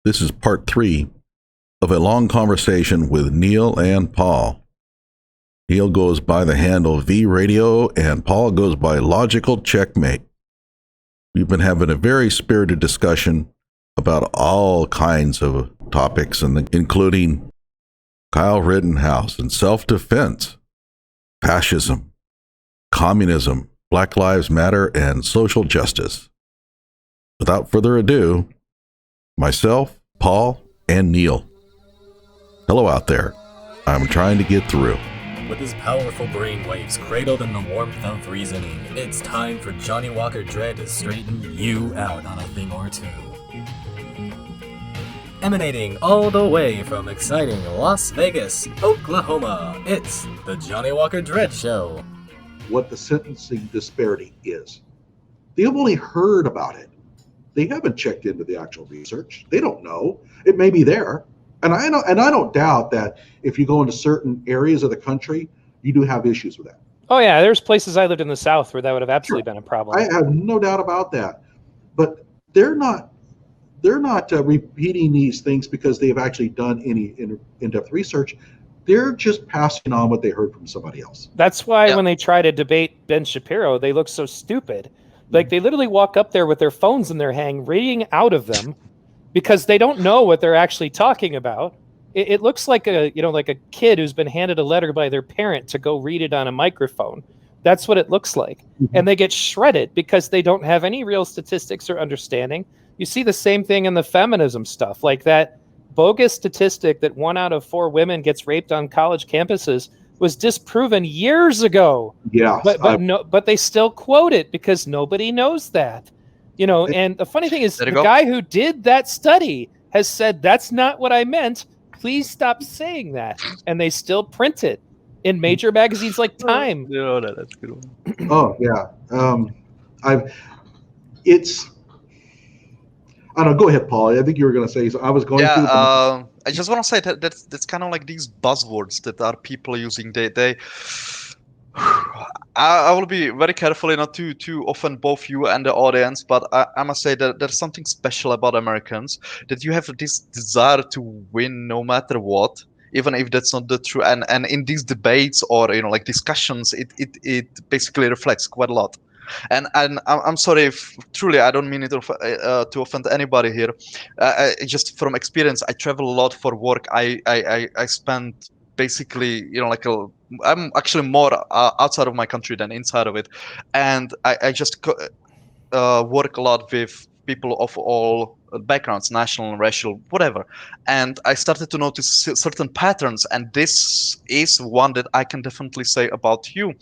This is part 3 of a long conversation with Neil and Paul. Neil goes by the handle V Radio and Paul goes by Logical Checkmate. We've been having a very spirited discussion about all kinds of topics, including Kyle Rittenhouse and self-defense, fascism, communism, Black Lives Matter, and social justice. Without further ado, myself, Paul, and Neil. Hello out there. I'm trying to get through. With his powerful brainwaves cradled in the warmth of reasoning, it's time for Johnnie Walker Dread to straighten you out on a thing or two. Emanating all the way from exciting Las Vegas, Oklahoma, it's the Johnnie Walker Dread Show. What the sentencing disparity is. They've only heard about it. They haven't checked into the actual research. They don't know. It may be there. And I don't doubt that if you go into certain areas of the country, you do have issues with that. Oh yeah, there's places I lived in the South where that would have absolutely been a problem. I have no doubt about that. But they're not repeating these things because they've actually done any in-depth research. They're just passing on what they heard from somebody else. That's why when they try to debate Ben Shapiro, they look so stupid. Like they literally walk up there with their phones in their hand, reading out of them, because they don't know what they're actually talking about. It looks like a kid who's been handed a letter by their parent to go read it on a microphone. That's what it looks like. Mm-hmm. And they get shredded because they don't have any real statistics or understanding. You see the same thing in the feminism stuff, like that bogus statistic that 1 out of 4 women gets raped on college campuses was disproven years ago. Yeah, but they still quote it because nobody knows that. And the funny thing is, the guy who did that study has said, that's not what I meant. Please stop saying that. And they still print it in major magazines like Time. No, that's a good one. Oh, yeah. I don't know. Go ahead, Paul. I think you were going to say, so I was going to. I just want to say that's kind of like these buzzwords that are people using. I will be very careful not to offend both you and the audience, but I must say that there's something special about Americans, that you have this desire to win no matter what, even if that's not the truth. And in these debates or like discussions, it basically reflects quite a lot. And I'm sorry if truly I don't mean it to offend anybody here. Just from experience, I travel a lot for work. I spend basically I'm actually more outside of my country than inside of it, and I just work a lot with people of all backgrounds, national, racial, whatever, and I started to notice certain patterns, and this is one that I can definitely say about you.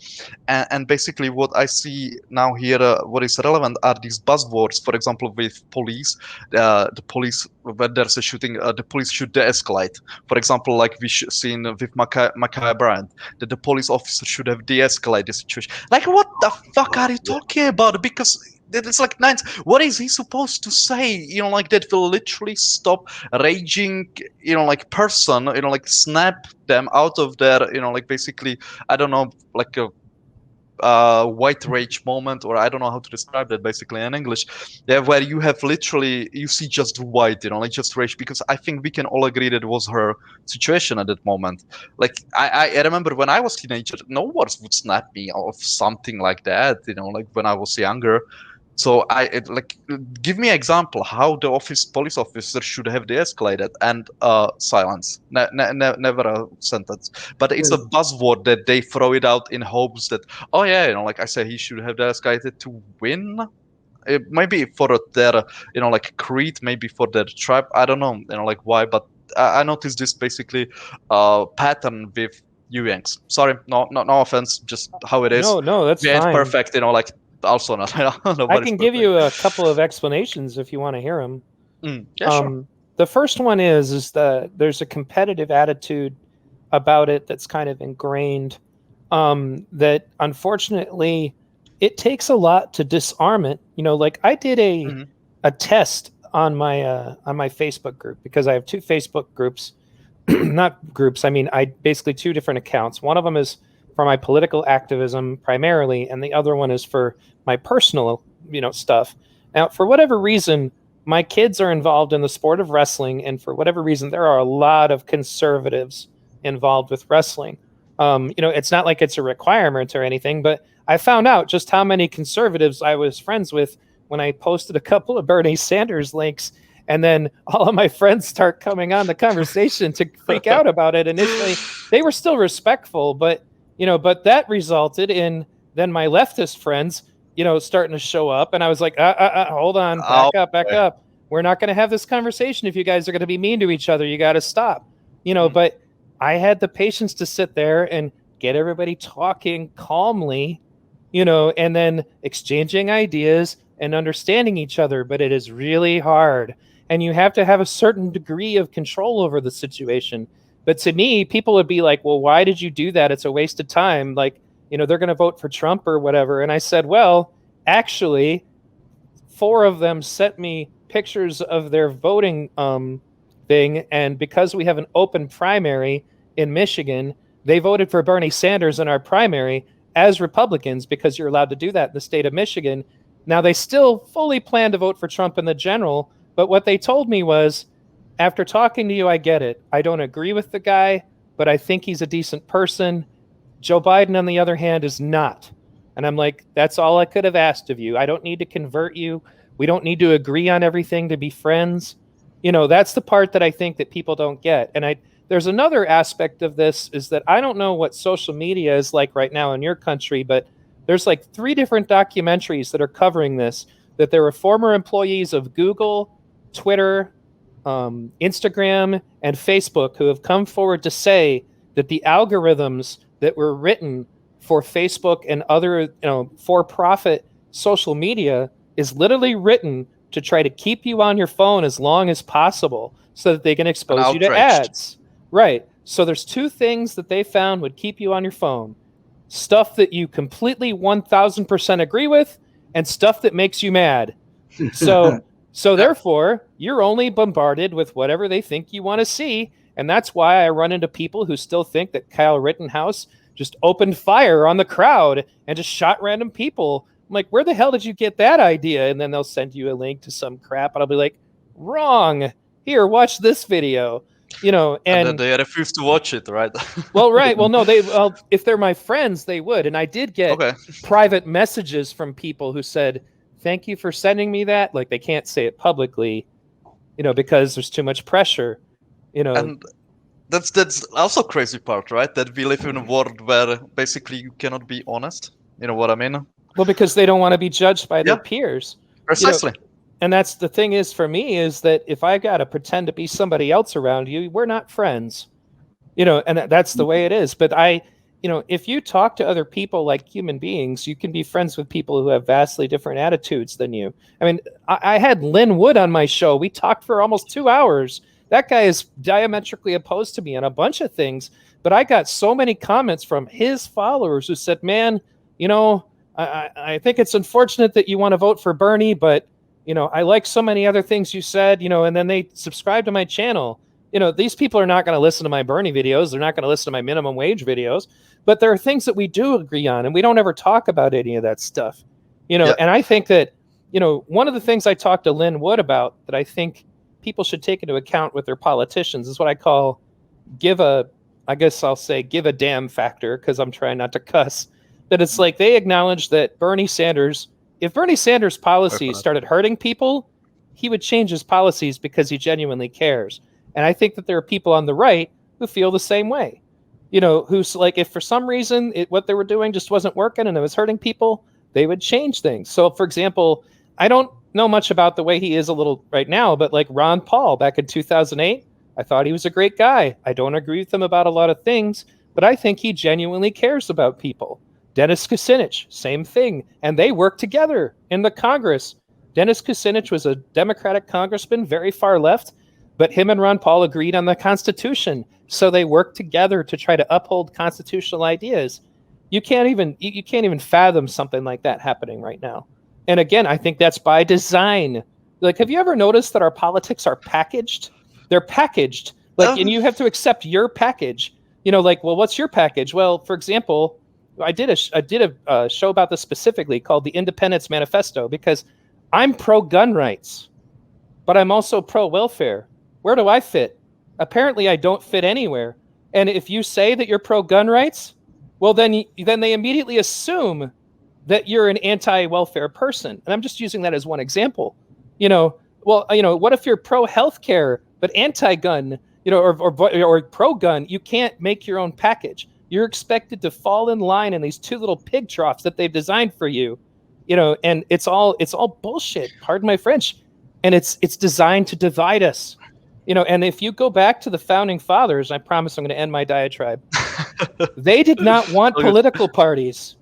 And basically what I see now here, what is relevant are these buzzwords. For example, with police, the police, when there's a shooting, the police should de-escalate. For example, like we seen with Micaiah Bryant, that the police officer should have de-escalated the situation. Like, what the fuck are you talking about? Because it's like nines. What is he supposed to say? Like that will literally stop raging, like person, like snap them out of their, like basically, I don't know, like a white rage moment, or I don't know how to describe that basically in English. Yeah, where you have literally, you see just white, like just rage, because I think we can all agree that it was her situation at that moment. Like I remember when I was a teenager, no one would snap me of something like that, like when I was younger. So give me an example how the police officer should have de-escalated, and silence, never a sentence. But it's a buzzword that they throw it out in hopes that, oh yeah, like I say, he should have de-escalated to win. Maybe for their, like creed, maybe for their tribe. I don't know, like why. But I noticed this basically pattern with you Yanks. Sorry, no offense, just how it is. No, that's fine. Ain't perfect, like. Also not. I can give you a couple of explanations if you want to hear them. Sure. The first one is that there's a competitive attitude about it that's kind of ingrained, that unfortunately it takes a lot to disarm it. Like I did a test on my Facebook group, because I have 2 Facebook groups, not groups. I mean, I basically 2 different accounts. One of them is for my political activism primarily, and the other one is for my personal, stuff. Now, for whatever reason, my kids are involved in the sport of wrestling, and for whatever reason, there are a lot of conservatives involved with wrestling. It's not like it's a requirement or anything, but I found out just how many conservatives I was friends with when I posted a couple of Bernie Sanders links, and then all of my friends start coming on the conversation to freak out about it. Initially, they were still respectful, but that resulted in then my leftist friends, starting to show up, and I was like, hold on, back up. We're not going to have this conversation if you guys are going to be mean to each other. You got to stop, But I had the patience to sit there and get everybody talking calmly, and then exchanging ideas and understanding each other. But it is really hard, and you have to have a certain degree of control over the situation. But to me, people would be like, well, why did you do that? It's a waste of time. Like, they're going to vote for Trump or whatever. And I said, well, actually, 4 of them sent me pictures of their voting thing. And because we have an open primary in Michigan, they voted for Bernie Sanders in our primary as Republicans because you're allowed to do that in the state of Michigan. Now, they still fully plan to vote for Trump in the general. But what they told me was, after talking to you, I get it. I don't agree with the guy, but I think he's a decent person. Joe Biden, on the other hand, is not. And I'm like, that's all I could have asked of you. I don't need to convert you. We don't need to agree on everything to be friends. That's the part that I think that people don't get. And there's another aspect of this is that I don't know what social media is like right now in your country, but there's like 3 different documentaries that are covering this, that there were former employees of Google, Twitter, Instagram, and Facebook who have come forward to say that the algorithms that were written for Facebook and other, for-profit social media is literally written to try to keep you on your phone as long as possible so that they can expose you to ads. Right. So there's 2 things that they found would keep you on your phone. Stuff that you completely 1000% agree with and stuff that makes you mad. So therefore, you're only bombarded with whatever they think you want to see. And that's why I run into people who still think that Kyle Rittenhouse just opened fire on the crowd and just shot random people. I'm like, where the hell did you get that idea? And then they'll send you a link to some crap. And I'll be like, wrong. Here, watch this video. And then they refuse to watch it, right? Well, right. Well, no, if they're my friends, they would. And I did get private messages from people who said, thank you for sending me that. Like, they can't say it publicly, because there's too much pressure, And that's also crazy part, right? That we live in a world where basically you cannot be honest. You know what I mean? Well, because they don't want to be judged by their peers. Precisely. And that's the thing is, for me, is that if I got to pretend to be somebody else around you, we're not friends, and that's the way it is. But if you talk to other people like human beings, you can be friends with people who have vastly different attitudes than you. I mean, I had Lynn Wood on my show. We talked for almost 2 hours. That guy is diametrically opposed to me on a bunch of things. But I got so many comments from his followers who said, man, I think it's unfortunate that you want to vote for Bernie, but, I like so many other things you said, and then they subscribe to my channel. These people are not going to listen to my Bernie videos. They're not going to listen to my minimum wage videos. But there are things that we do agree on, and we don't ever talk about any of that stuff. And I think that, one of the things I talked to Lynn Wood about that I think people should take into account with their politicians is what I call give a damn factor, because I'm trying not to cuss. That it's like they acknowledge that if Bernie Sanders' policies started hurting people, he would change his policies because he genuinely cares. And I think that there are people on the right who feel the same way. Who's like, if for some reason what they were doing just wasn't working and it was hurting people, they would change things. So, for example, I don't know much about the way he is a little right now, but like Ron Paul back in 2008, I thought he was a great guy. I don't agree with him about a lot of things, but I think he genuinely cares about people. Dennis Kucinich, same thing. And they work together in the Congress. Dennis Kucinich was a Democratic congressman, very far left, but him and Ron Paul agreed on the Constitution. So they work together to try to uphold constitutional ideas. You can't even fathom something like that happening right now. And again, I think that's by design. Like, have you ever noticed that our politics are packaged? They're packaged. And you have to accept your package. Well, what's your package? Well, for example, I did a show about this specifically called the Independence Manifesto because I'm pro-gun rights. but I'm also pro-welfare. Where do I fit? Apparently, I don't fit anywhere. And if you say that you're pro-gun rights, well, then they immediately assume that you're an anti-welfare person. And I'm just using that as one example. What if you're pro-healthcare but anti-gun, or pro-gun? You can't make your own package. You're expected to fall in line in these two little pig troughs that they've designed for you, and it's all bullshit. Pardon my French. And it's designed to divide us. And if you go back to the founding fathers, I promise I'm going to end my diatribe. They did not want political parties.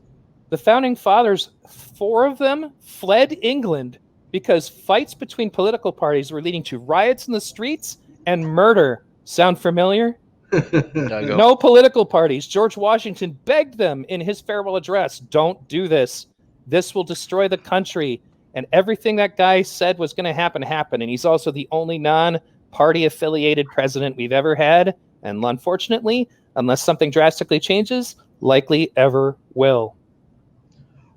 The founding fathers, 4 of them fled England because fights between political parties were leading to riots in the streets and murder. Sound familiar? No political parties. George Washington begged them in his farewell address, don't do this. This will destroy the country. And everything that guy said was going to happen, happened. And he's also the only non-party affiliated president we've ever had. And unfortunately, unless something drastically changes, likely ever will.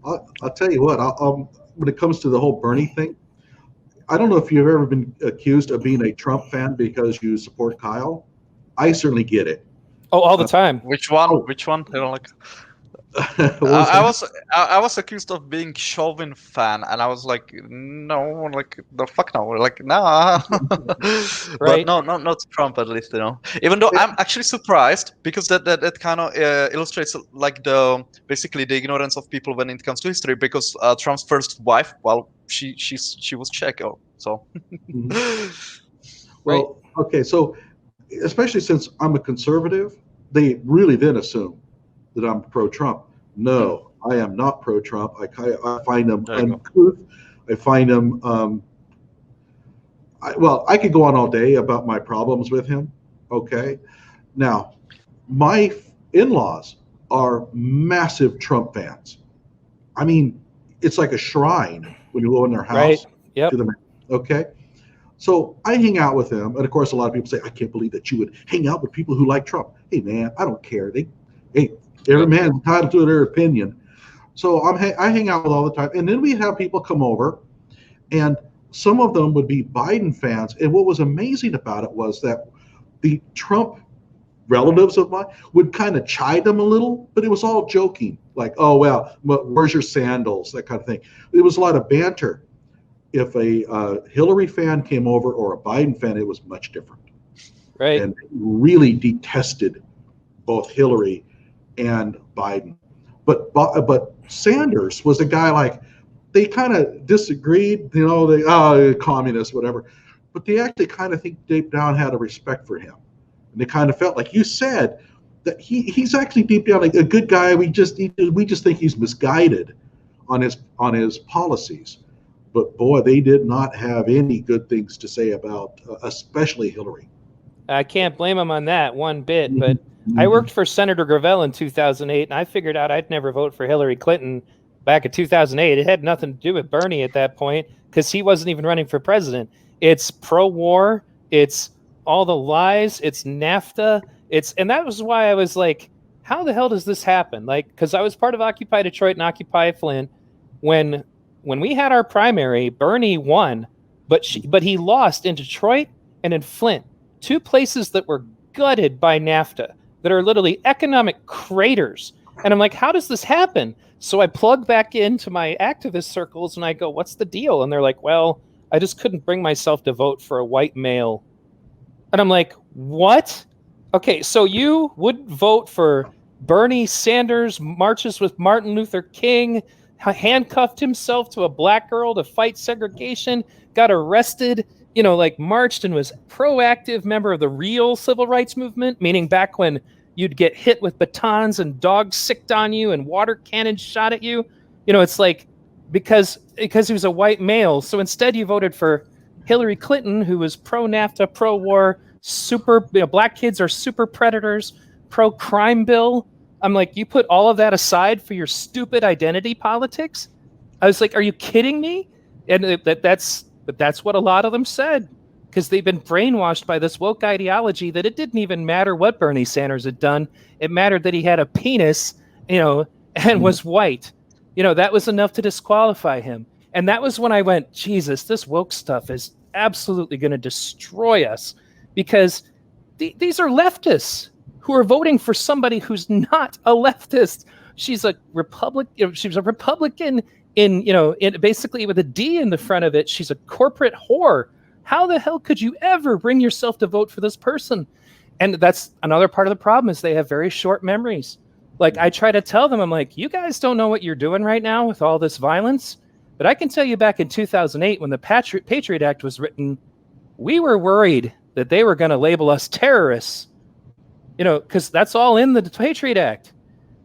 I'll tell you what, when it comes to the whole Bernie thing, I don't know if you've ever been accused of being a Trump fan because you support Kyle. I certainly get it. Oh, all the time. Which one? Which one? I don't like. I was accused of being Chauvin fan, and I was like, no, like the fuck no, like nah. Right. But no, not Trump at least, Even though I'm actually surprised because that kind of illustrates like basically the ignorance of people when it comes to history. Because Trump's first wife, well, she was Czech, so. Well, okay, so especially since I'm a conservative, they really then assume that I'm pro-Trump. No, I am not pro-Trump. I find him uncouth. I find him. I could go on all day about my problems with him. Okay, now my in-laws are massive Trump fans. I mean, it's like a shrine when you go in their house. Right. Yep. Okay. So I hang out with them, and of course, a lot of people say, "I can't believe that you would hang out with people who like Trump." Hey, man, I don't care. Every man's entitled to their opinion. So I hang out with all the time. And then we have people come over, and some of them would be Biden fans. And what was amazing about it was that the Trump relatives of mine would kind of chide them a little, but it was all joking. Like, oh, well, where's your sandals? That kind of thing. It was a lot of banter. If a Hillary fan came over or a Biden fan, it was much different. Right. And really detested both Hillary and Biden, but Sanders was a guy like they kind of disagreed, communist, whatever, but they actually kind of think deep down had a respect for him, and they kind of felt like you said that he's actually deep down like a good guy. We just think he's misguided on his policies, but boy, they did not have any good things to say about, especially Hillary. I can't blame him on that one bit, but I worked for Senator Gravel in 2008, and I figured out I'd never vote for Hillary Clinton back in 2008. It had nothing to do with Bernie at that point because he wasn't even running for president. It's pro-war. It's all the lies. It's NAFTA. And that was why I was like, how the hell does this happen? Like, because I was part of Occupy Detroit and Occupy Flint. When we had our primary, Bernie won, but he lost in Detroit and in Flint, 2 places that were gutted by NAFTA, that are literally economic craters. And I'm like, how does this happen? So I plug back into my activist circles and I go, what's the deal? And they're like, well, I just couldn't bring myself to vote for a white male. And I'm like, what? Okay, so you would vote for Bernie Sanders marches with Martin Luther King, handcuffed himself to a black girl to fight segregation, got arrested, marched and was proactive member of the real civil rights movement, meaning back when you'd get hit with batons and dogs sicked on you and water cannons shot at you. It's like because he was a white male. So instead you voted for Hillary Clinton, who was pro-NAFTA, pro-war, black kids are super predators, pro-crime bill. I'm like, you put all of that aside for your stupid identity politics? I was like, are you kidding me? And that's what a lot of them said, because they've been brainwashed by this woke ideology that it didn't even matter what Bernie Sanders had done. It mattered that he had a penis, and was white. That was enough to disqualify him. And that was when I went, Jesus, this woke stuff is absolutely going to destroy us, because these are leftists who are voting for somebody who's not a leftist. She's a Republican. She was a Republican in basically with a D in the front of it. She's a corporate whore. How the hell could you ever bring yourself to vote for this person? And that's another part of the problem, is they have very short memories. Like, I try to tell them, I'm like, you guys don't know what you're doing right now with all this violence. But I can tell you, back in 2008, when the Patriot Act was written, we were worried that they were going to label us terrorists, because that's all in the Patriot Act.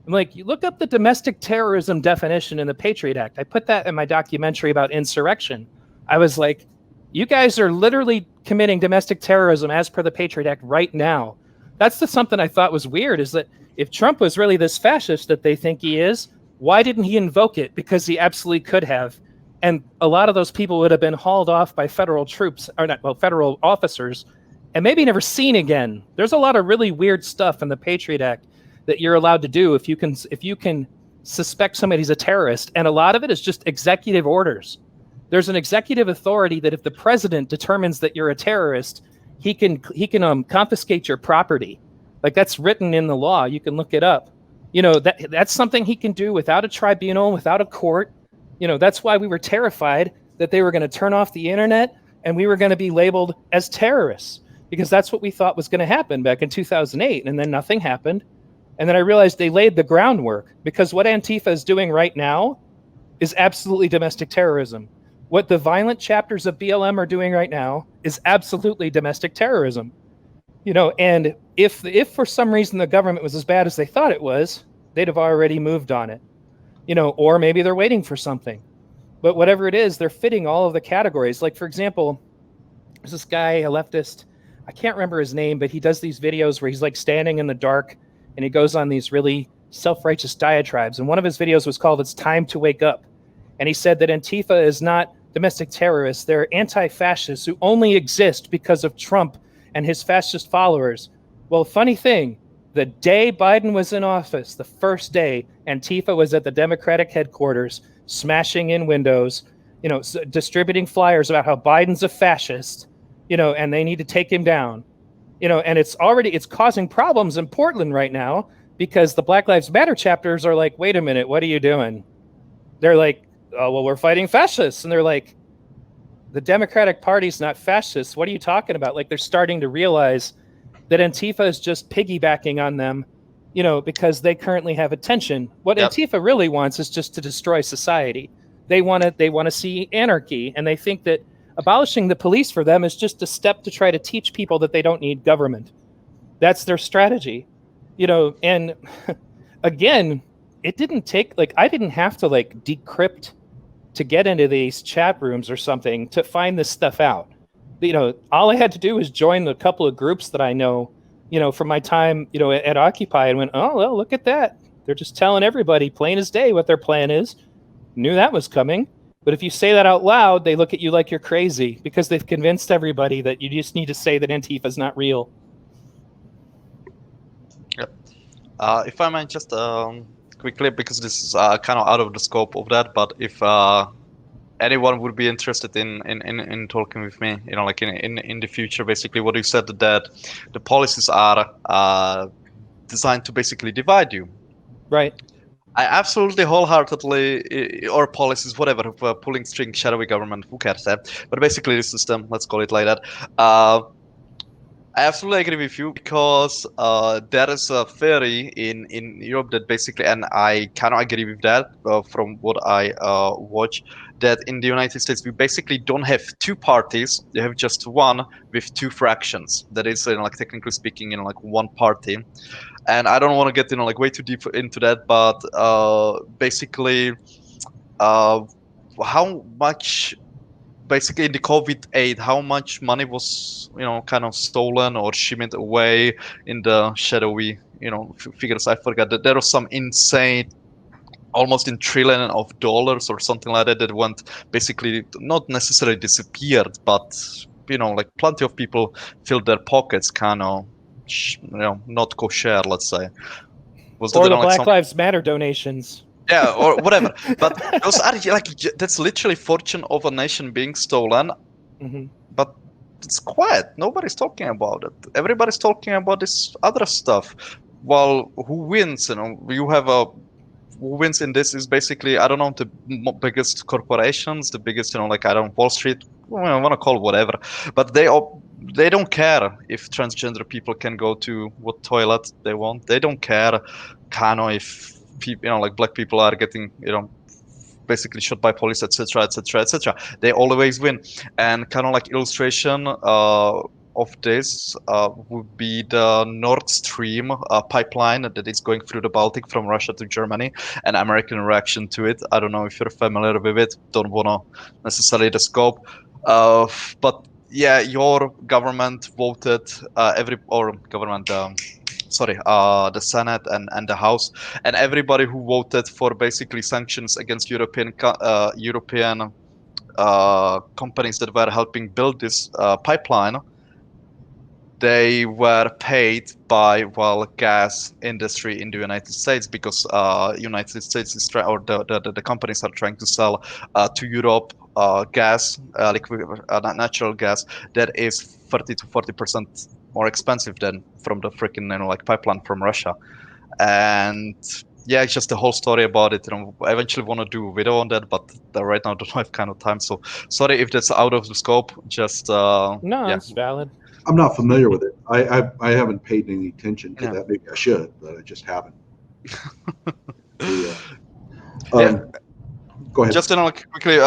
I'm like, you look up the domestic terrorism definition in the Patriot Act. I put that in my documentary about insurrection. I was like, you guys are literally committing domestic terrorism as per the Patriot Act right now. That's something I thought was weird, is that if Trump was really this fascist that they think he is, why didn't he invoke it? Because he absolutely could have. And a lot of those people would have been hauled off by federal troops, or not, well, federal officers, and maybe never seen again. There's a lot of really weird stuff in the Patriot Act that you're allowed to do if you can suspect somebody's a terrorist. And a lot of it is just executive orders. There's an executive authority that if the president determines that you're a terrorist, he can confiscate your property. Like, that's written in the law. You can look it up. That's something he can do without a tribunal, without a court. That's why we were terrified that they were going to turn off the internet and we were going to be labeled as terrorists, because that's what we thought was going to happen back in 2008. And then nothing happened. And then I realized they laid the groundwork, because what Antifa is doing right now is absolutely domestic terrorism. What the violent chapters of BLM are doing right now is absolutely domestic terrorism. And if for some reason the government was as bad as they thought it was, they'd have already moved on it. Or maybe they're waiting for something. But whatever it is, they're fitting all of the categories. Like, for example, there's this guy, a leftist, I can't remember his name, but he does these videos where he's like standing in the dark and he goes on these really self-righteous diatribes. And one of his videos was called "It's Time to Wake Up." And he said that Antifa is not domestic terrorists. They're anti-fascists who only exist because of Trump and his fascist followers. Well, funny thing, the day Biden was in office, the first day, Antifa was at the Democratic headquarters, smashing in windows, distributing flyers about how Biden's a fascist, and they need to take him down. And it's causing problems in Portland right now, because the Black Lives Matter chapters are like, wait a minute, what are you doing? They're like, oh, well, we're fighting fascists. And they're like, the Democratic Party's not fascist. What are you talking about? Like, they're starting to realize that Antifa is just piggybacking on them, because they currently have attention. What Antifa really wants is just to destroy society. They want to see anarchy, and they think that abolishing the police for them is just a step to try to teach people that they don't need government. That's their strategy, and again, it didn't take, I didn't have to decrypt to get into these chat rooms or something to find this stuff out. All I had to do was join a couple of groups that I know, from my time, at Occupy, and went, oh, well, look at that. They're just telling everybody plain as day what their plan is. Knew that was coming. But if you say that out loud, they look at you like you're crazy, because they've convinced everybody that you just need to say that Antifa is not real. Yep. If I might just quickly, because this is kind of out of the scope of that, but if anyone would be interested in talking with me, in the future, basically what you said, that the policies are designed to basically divide you. Right. I absolutely wholeheartedly, or policies, whatever, pulling string, shadowy government, who cares that? But basically the system, let's call it like that. I absolutely agree with you, because there is a theory in Europe that basically, and I kind of agree with that from what I watch, that in the United States we basically don't have two parties, you have just one with two fractions. That is, technically speaking, one party. And I don't want to get way too deep into that, but basically, how much, basically in the COVID aid, how much money was kind of stolen or shimmied away in the shadowy figures? I forgot that there was some insane, almost in $1 trillion or something like that went basically, not necessarily disappeared, but plenty of people filled their pockets, kind of not kosher, let's say. Or the Black Lives Matter donations. Yeah, or whatever. But those are that's literally fortune of a nation being stolen. Mm-hmm. but it's quiet. Nobody's talking about it. Everybody's talking about this other stuff. Well, who wins? You have a who wins in this is basically, I don't know, the biggest corporations, the biggest, like, I don't know, Wall Street, I want to call it whatever, but they don't care if transgender people can go to what toilet they want. They don't care, kind of, if people, like black people are getting, basically shot by police, etc., etc., etc. They always win. And kind of like illustration of this would be the Nord Stream pipeline that is going through the Baltic from Russia to Germany, and American reaction to it. I don't know if you're familiar with it. Don't want to necessarily the scope, but yeah, your government voted the Senate and the House, and everybody who voted for basically sanctions against European companies that were helping build this pipeline, they were paid by gas industry in the United States, because United States is the companies are trying to sell to Europe gas, liquid natural gas that is 30 to 40% more expensive than from the freaking pipeline from Russia. And yeah, it's just the whole story about it. I eventually want to do a video on that, but right now I don't have kind of time. So sorry if that's out of the scope. Just no, it's valid. I'm not familiar with it. I haven't paid any attention to that. Maybe I should, but I just haven't. Go ahead. Just quickly,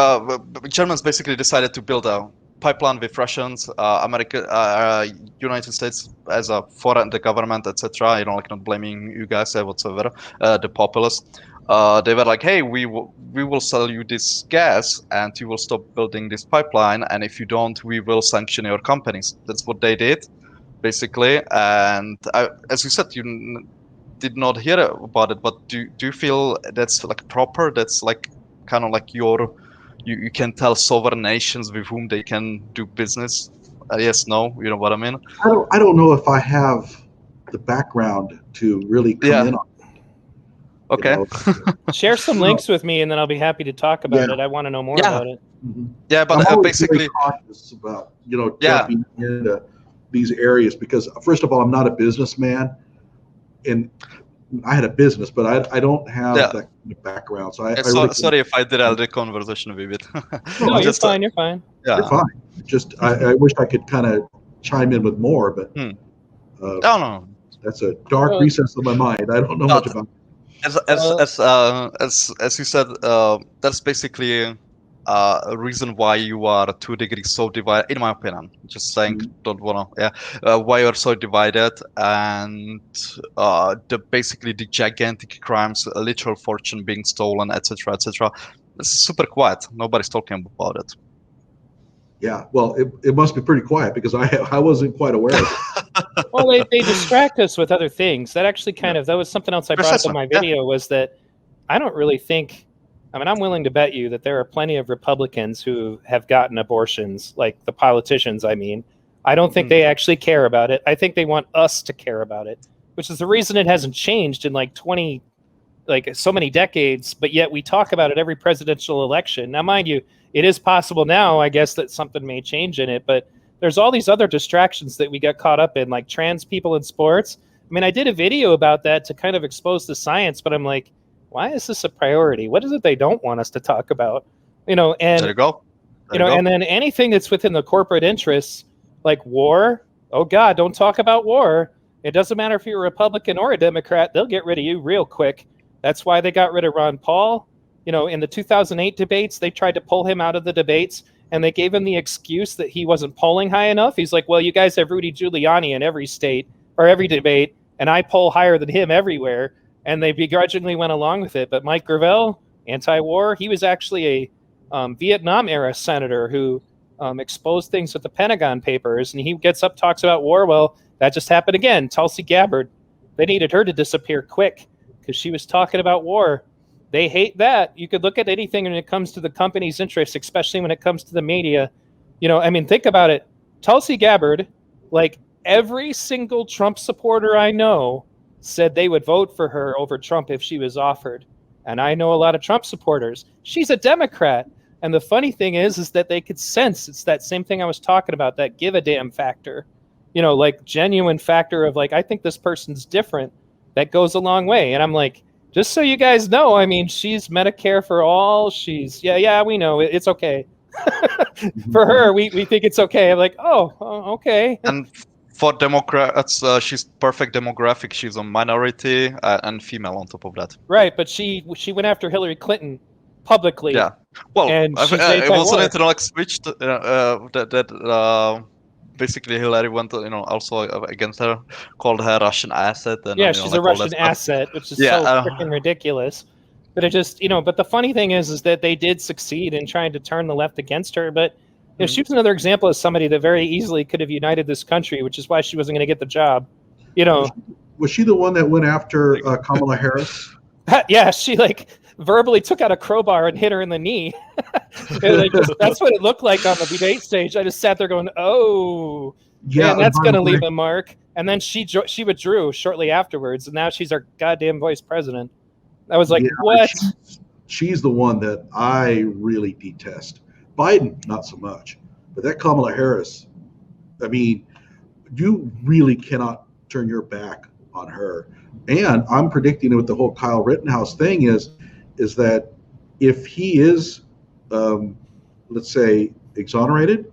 Germans basically decided to build a pipeline with Russians, United States as a foreign, the government, etc. Not blaming you guys whatsoever, the populace. They were like, hey, we will sell you this gas and you will stop building this pipeline, and if you don't, we will sanction your companies. That's what they did, basically. And as you said, you did not hear about it, but do you feel that's proper? That's kind of you can tell sovereign nations with whom they can do business? Yes, no, you know what I mean? I don't know if I have the background to really come in on it. Okay. Share some links with me, and then I'll be happy to talk about it. I want to know more about it. Mm-hmm. Yeah, but I'm basically, very cautious about jumping into these areas, because first of all, I'm not a businessman, and I had a business, but I don't have that kind of background. So sorry if I derailed the conversation with it. No, you're fine. You're fine. Yeah. You're fine. Just I wish I could kind of chime in with more, but no, that's a dark recess of my mind. I don't know much about it. As you said, that's basically a reason why you are 2 degrees so divided, in my opinion. Just saying, don't wanna, why you're so divided, and basically the gigantic crimes, literal fortune being stolen, etc., etc. It's super quiet. Nobody's talking about it. Yeah, well, it must be pretty quiet, because I wasn't quite aware of it. Well, they distract us with other things. That actually that was something else I brought up in my video, was that I don't really think, I'm willing to bet you that there are plenty of Republicans who have gotten abortions, like the politicians, I mean. I don't think they actually care about it. I think they want us to care about it, which is the reason it hasn't changed in so many decades, but yet we talk about it every presidential election. Now, mind you, it is possible now, I guess, that something may change in it, but there's all these other distractions that we got caught up in, like trans people in sports. I mean, I did a video about that to kind of expose the science, but I'm like, why is this a priority? What is it they don't want us to talk about? And there you go. And then anything that's within the corporate interests, like war. Oh God, don't talk about war. It doesn't matter if you're a Republican or a Democrat, they'll get rid of you real quick. That's why they got rid of Ron Paul. In the 2008 debates, they tried to pull him out of the debates, and they gave him the excuse that he wasn't polling high enough. He's like, well, you guys have Rudy Giuliani in every state or every debate, and I poll higher than him everywhere. And they begrudgingly went along with it. But Mike Gravel, anti-war, he was actually a Vietnam-era senator who exposed things with the Pentagon Papers, and he gets up, talks about war. Well, that just happened again. Tulsi Gabbard, they needed her to disappear quick because she was talking about war. They hate that. You could look at anything when it comes to the company's interests, especially when it comes to the media. Think about it. Tulsi Gabbard, like every single Trump supporter I know, said they would vote for her over Trump if she was offered. And I know a lot of Trump supporters. She's a Democrat. And the funny thing is that they could sense it's that same thing I was talking about, that give a damn factor, like genuine factor of like, I think this person's different. That goes a long way. And I'm like, just so you guys know, I mean, she's Medicare for all. She's, yeah, we know it's okay. For her, we think it's okay. I'm like, oh, okay. And for Democrats, she's perfect demographic. She's a minority and female on top of that. Right, but she went after Hillary Clinton publicly. Yeah. Well, and it was an internal switch that basically Hillary went, also against her, called her Russian asset. And, yeah, she's a Russian asset, which is so freaking ridiculous. But it just, but the funny thing is that they did succeed in trying to turn the left against her. But she was another example of somebody that very easily could have united this country, which is why she wasn't going to get the job. Was she the one that went after Kamala Harris? Yeah, she verbally took out a crowbar and hit her in the knee. That's what it looked like on the debate stage. I just sat there going, "Oh, yeah, that's going to leave a mark." And then she withdrew shortly afterwards, and now she's our goddamn vice president. I was like, what? She's the one that I really detest. Biden, not so much. But that Kamala Harris, I mean, you really cannot turn your back on her. And I'm predicting with the whole Kyle Rittenhouse thing is that if he is, let's say, exonerated,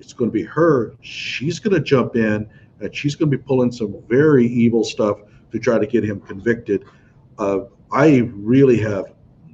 it's going to be her. She's going to jump in, and she's going to be pulling some very evil stuff to try to get him convicted. I really have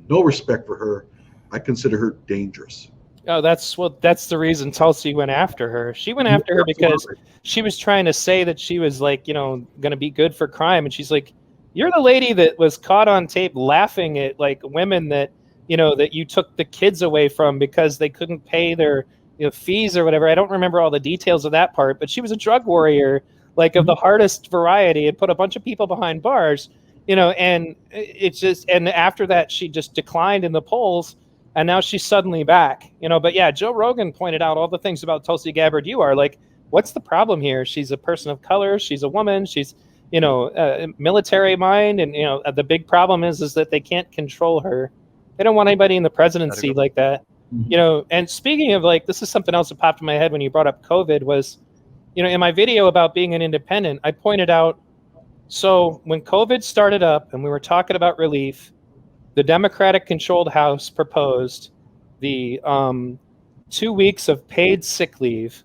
no respect for her. I consider her dangerous. Oh, that's the reason Tulsi went after her. She went after her because she was trying to say that she was going to be good for crime. And she's like, you're the lady that was caught on tape laughing at women that, that you took the kids away from because they couldn't pay their fees or whatever. I don't remember all the details of that part, but she was a drug warrior, of the hardest variety, and put a bunch of people behind bars. And it's just, and after that, she just declined in the polls, and now she's suddenly back, But yeah, Joe Rogan pointed out all the things about Tulsi Gabbard. You are what's the problem here? She's a person of color. She's a woman. She's, military mind. And, the big problem is that they can't control her. They don't want anybody in the presidency like that, And speaking of this is something else that popped in my head when you brought up COVID was, in my video about being an independent, I pointed out, so when COVID started up and we were talking about relief, the Democratic-controlled House proposed the 2 weeks of paid sick leave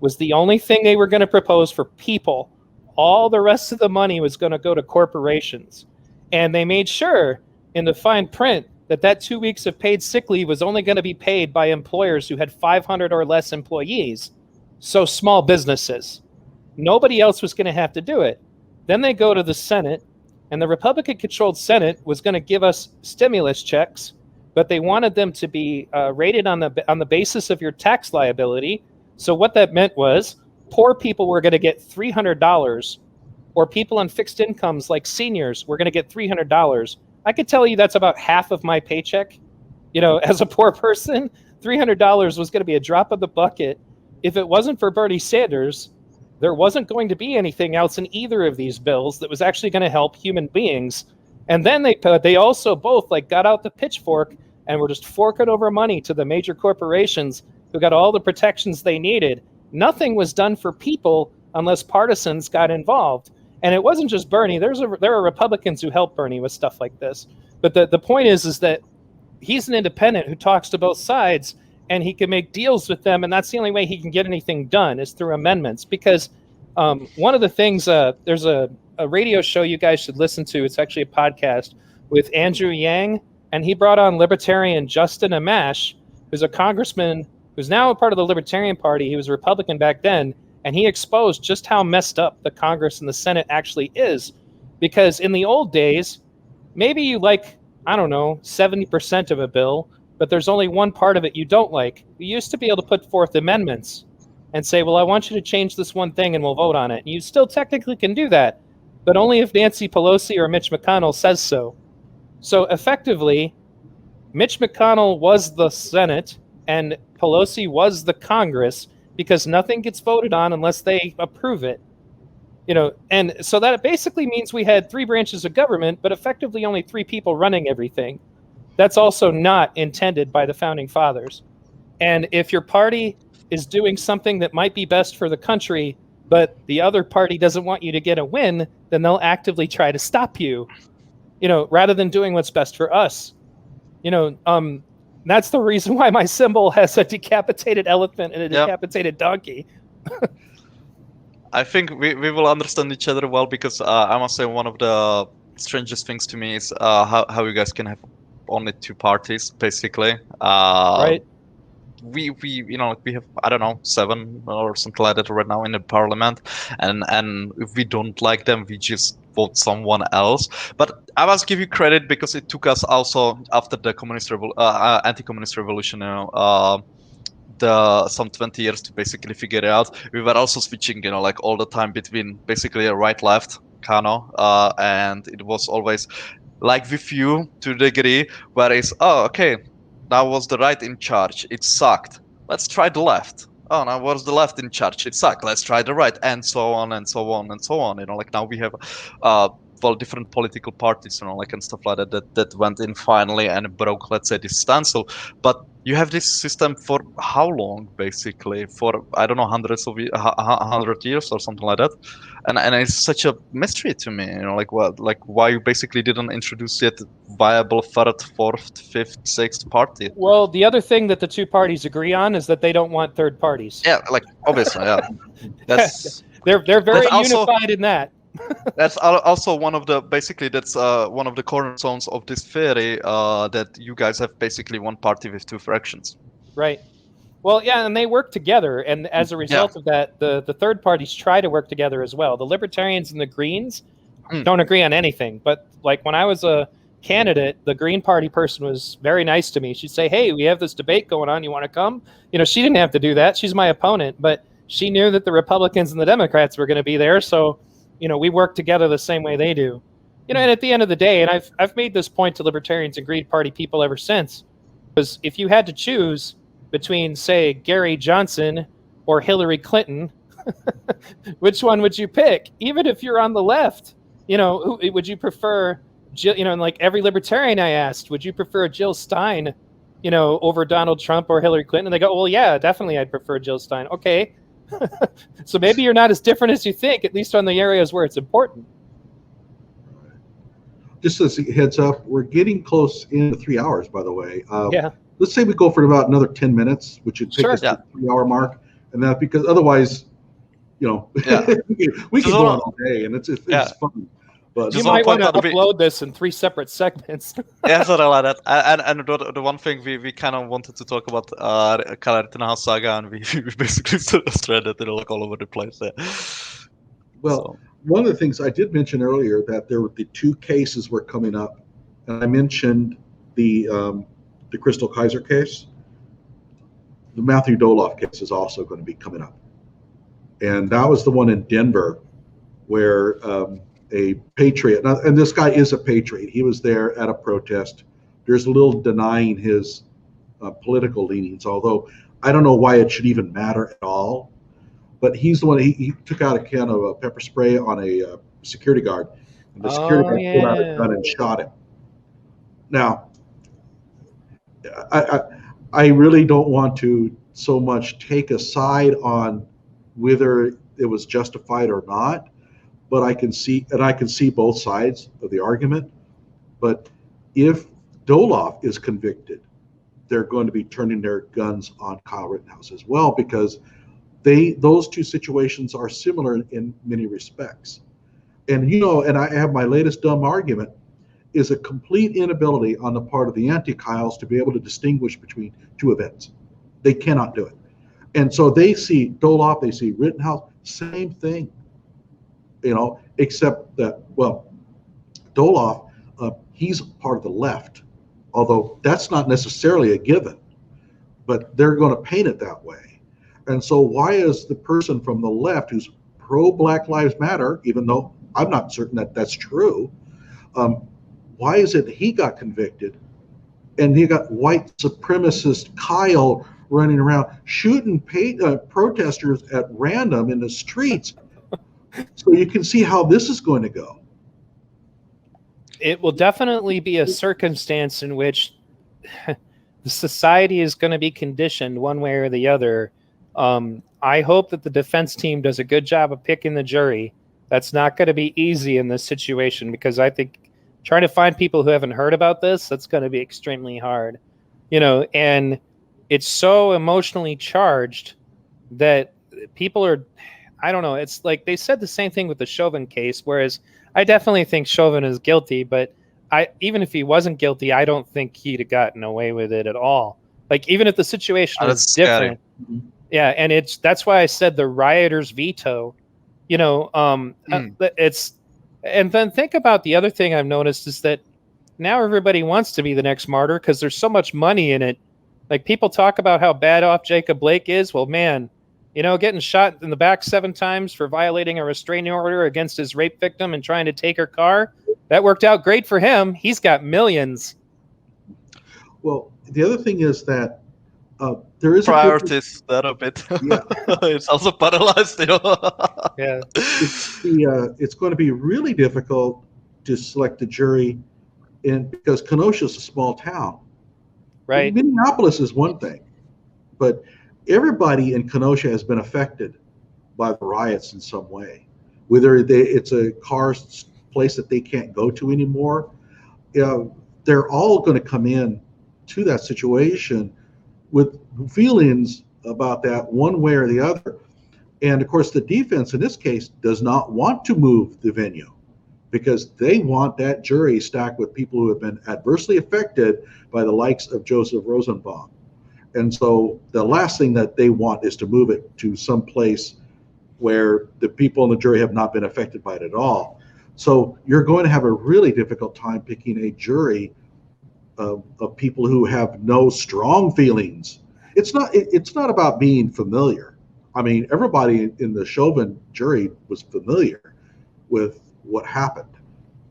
was the only thing they were going to propose for people. All the rest of the money was going to go to corporations. And they made sure in the fine print that 2 weeks of paid sick leave was only going to be paid by employers who had 500 or less employees. So small businesses. Nobody else was going to have to do it. Then they go to the Senate, and the Republican-controlled Senate was going to give us stimulus checks, but they wanted them to be rated on the basis of your tax liability. So what that meant was poor people were going to get $300, or people on fixed incomes like seniors were going to get $300. I could tell you that's about half of my paycheck. As a poor person, $300 was going to be a drop of the bucket. If it wasn't for Bernie Sanders, there wasn't going to be anything else in either of these bills that was actually going to help human beings. And then they also both got out the pitchfork and were just forking over money to the major corporations who got all the protections they needed. Nothing was done for people unless partisans got involved. And it wasn't just Bernie. There are Republicans who helped Bernie with stuff like this. But the point is that he's an independent who talks to both sides, and he can make deals with them, and that's the only way he can get anything done is through amendments. Because one of the things, there's a radio show you guys should listen to. It's actually a podcast with Andrew Yang, and he brought on Libertarian Justin Amash, who's a congressman who's now a part of the Libertarian Party. He was a Republican back then, and he exposed just how messed up the Congress and the Senate actually is. Because in the old days, maybe you 70% of a bill, but there's only one part of it you don't like. You used to be able to put forth amendments and say, well, I want you to change this one thing and we'll vote on it. And you still technically can do that, but only if Nancy Pelosi or Mitch McConnell says so. So effectively, Mitch McConnell was the Senate and Pelosi was the Congress, because nothing gets voted on unless they approve it. And so that basically means we had three branches of government, but effectively only three people running everything. that's also not intended by the founding fathers. And if your party is doing something that might be best for the country, but the other party doesn't want you to get a win, then they'll actively try to stop you, rather than doing what's best for us. That's the reason why my symbol has a decapitated elephant and a decapitated donkey. I think we will understand each other well, because I must say one of the strangest things to me is how you guys can have only two parties, basically. Right. We have, I don't know, 7 or something like that right now in the parliament, and if we don't like them, we just vote someone else. But I must give you credit, because it took us also after the anti-communist revolution, some 20 years to basically figure it out. We were also switching, like all the time between basically a right-left and it was always like with you to the degree where it's, oh, okay, now was the right in charge, it sucked, let's try the left. Oh, now was the left in charge, it sucked, let's try the right, and so on and so on and so on. Like now we have different political parties, and stuff like that went in finally and broke, let's say, this stencil. But you have this system for how long? Basically for, I don't know, 100 years or something like that, and it's such a mystery to me. Why you basically didn't introduce yet viable third, fourth, fifth, sixth party. Well, the other thing that the two parties agree on is that they don't want third parties. Yeah, obviously, yeah. That's they're very also unified in that. That's also one of the one of the cornerstones of this theory, that you guys have basically one party with two fractions. Right. Well, yeah, and they work together, and as a result of that, the third parties try to work together as well. The Libertarians and the Greens don't agree on anything, but like when I was a candidate, the Green Party person was very nice to me. She'd say, "Hey, we have this debate going on. You want to come?" She didn't have to do that. She's my opponent, but she knew that the Republicans and the Democrats were going to be there, so we work together the same way they do. And at the end of the day, and I've made this point to Libertarians and Green Party people ever since, because if you had to choose between, say, Gary Johnson or Hillary Clinton, which one would you pick? Even if you're on the left, who would you prefer? Jill, and like every Libertarian I asked, would you prefer Jill Stein, over Donald Trump or Hillary Clinton? And they go, well, yeah, definitely I'd prefer Jill Stein. Okay. So maybe you're not as different as you think, at least on the areas where it's important. Just as a heads up, we're getting close into 3 hours, by the way. Yeah. Let's say we go for about another 10 minutes, which would take us to the 3 hour mark. And that, because otherwise, we can go on all day, and it's fun. But you might want to upload this in 3 separate segments. Yeah, something like that. And the one thing we kind of wanted to talk about, Kyle Rittenhouse saga, and we basically stranded all over the place there. Well, one of the things I did mention earlier, that there were the 2 cases were coming up, and I mentioned the Crystal Kaiser case. The Matthew Doloff case is also going to be coming up, and that was the one in Denver where a patriot, and this guy is a patriot. He was there at a protest. There's a little denying his political leanings, although I don't know why it should even matter at all. But he's the one, he took out a can of pepper spray on a security guard, and the security guard pulled out a gun and shot him. Now, I really don't want to so much take a side on whether it was justified or not, but I can see both sides of the argument. But if Doloff is convicted, they're going to be turning their guns on Kyle Rittenhouse as well, because those 2 situations are similar in many respects. And and I have my latest dumb argument is a complete inability on the part of the anti-Kyles to be able to distinguish between 2 events. They cannot do it. And so they see Doloff, they see Rittenhouse, same thing. Except that, well, Doloff, he's part of the left, although that's not necessarily a given, but they're going to paint it that way. And so why is the person from the left who's pro-Black Lives Matter, even though I'm not certain that that's true, why is it he got convicted and you got white supremacist Kyle running around shooting protesters at random in the streets? So you can see how this is going to go. It will definitely be a circumstance in which the society is going to be conditioned one way or the other. I hope that the defense team does a good job of picking the jury. That's not going to be easy in this situation, because I think trying to find people who haven't heard about this, that's going to be extremely hard. And it's so emotionally charged that people are, I don't know, it's like they said the same thing with the Chauvin case, whereas I definitely think Chauvin is guilty, but even if he wasn't guilty, I don't think he'd have gotten away with it at all. Like, even if the situation was different. Yeah, and that's why I said the rioters' veto. It's, and then think about the other thing I've noticed is that now everybody wants to be the next martyr because there's so much money in it. Like, people talk about how bad off Jacob Blake is. Well, man, getting shot in the back 7 times for violating a restraining order against his rape victim and trying to take her car, that worked out great for him. He's got millions. Well, the other thing is that there is priorities that a bit. Yeah. It's also paralyzed. Yeah. It's going to be really difficult to select a jury, because Kenosha is a small town. Right. Minneapolis is one thing, but everybody in Kenosha has been affected by the riots in some way. Whether it's a place that they can't go to anymore, they're all going to come in to that situation with feelings about that one way or the other. And of course, the defense in this case does not want to move the venue, because they want that jury stacked with people who have been adversely affected by the likes of Joseph Rosenbaum. And so the last thing that they want is to move it to some place where the people in the jury have not been affected by it at all. So you're going to have a really difficult time picking a jury of people who have no strong feelings. It's not about being familiar. I mean, everybody in the Chauvin jury was familiar with what happened,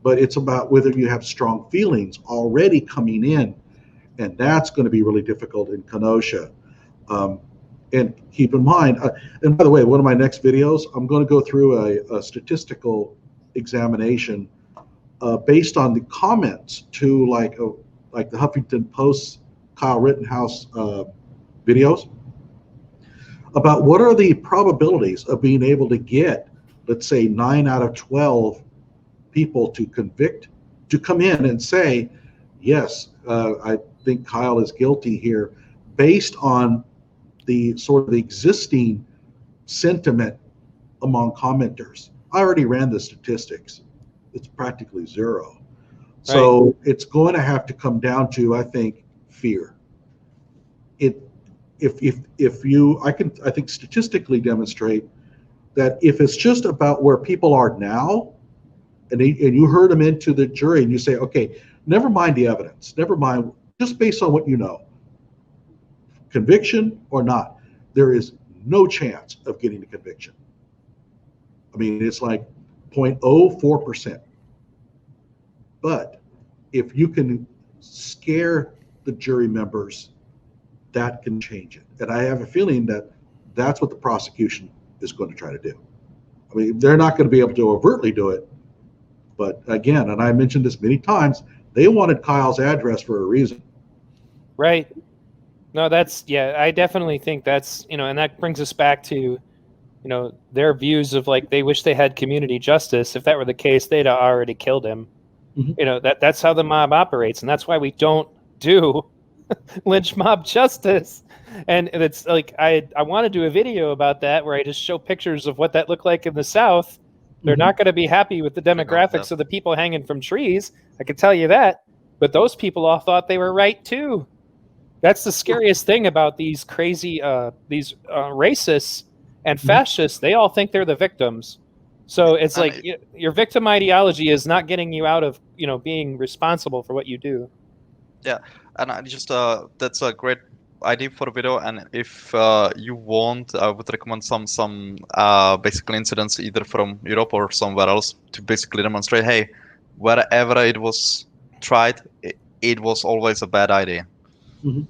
but it's about whether you have strong feelings already coming in, and that's going to be really difficult in Kenosha. And keep in mind, and by the way, one of my next videos, I'm going to go through a statistical examination based on the comments to like the Huffington Post's Kyle Rittenhouse videos about what are the probabilities of being able to get, let's say, 9 out of 12 people to come in and say, yes, I think Kyle is guilty here, based on the sort of existing sentiment among commenters. I already ran the statistics. It's practically zero. So right. It's going to have to come down to, I think, fear. I think statistically demonstrate that if it's just about where people are now, and you herd them into the jury and you say, okay, never mind the evidence, never mind, just based on what you know, conviction or not, there is no chance of getting a conviction. I mean, it's like 0.04%. But if you can scare the jury members, that can change it. And I have a feeling that that's what the prosecution is going to try to do. I mean, they're not going to be able to overtly do it. But again, and I mentioned this many times, they wanted Kyle's address for a reason. Right. No, I definitely think that's, and that brings us back to, their views of like, they wish they had community justice. If that were the case, they'd have already killed him. Mm-hmm. That's how the mob operates. And that's why we don't do lynch mob justice. And it's like, I want to do a video about that where I just show pictures of what that looked like in the South. They're not going to be happy with the demographics of the people hanging from trees. I can tell you that. But those people all thought they were right too. That's the scariest thing about these crazy, racists and fascists. They all think they're the victims. So it's like your victim ideology is not getting you out of, being responsible for what you do. Yeah, and I just that's a great idea for a video. And if you want, I would recommend some basically incidents either from Europe or somewhere else to basically demonstrate, hey, wherever it was tried, it was always a bad idea. Mm-hmm.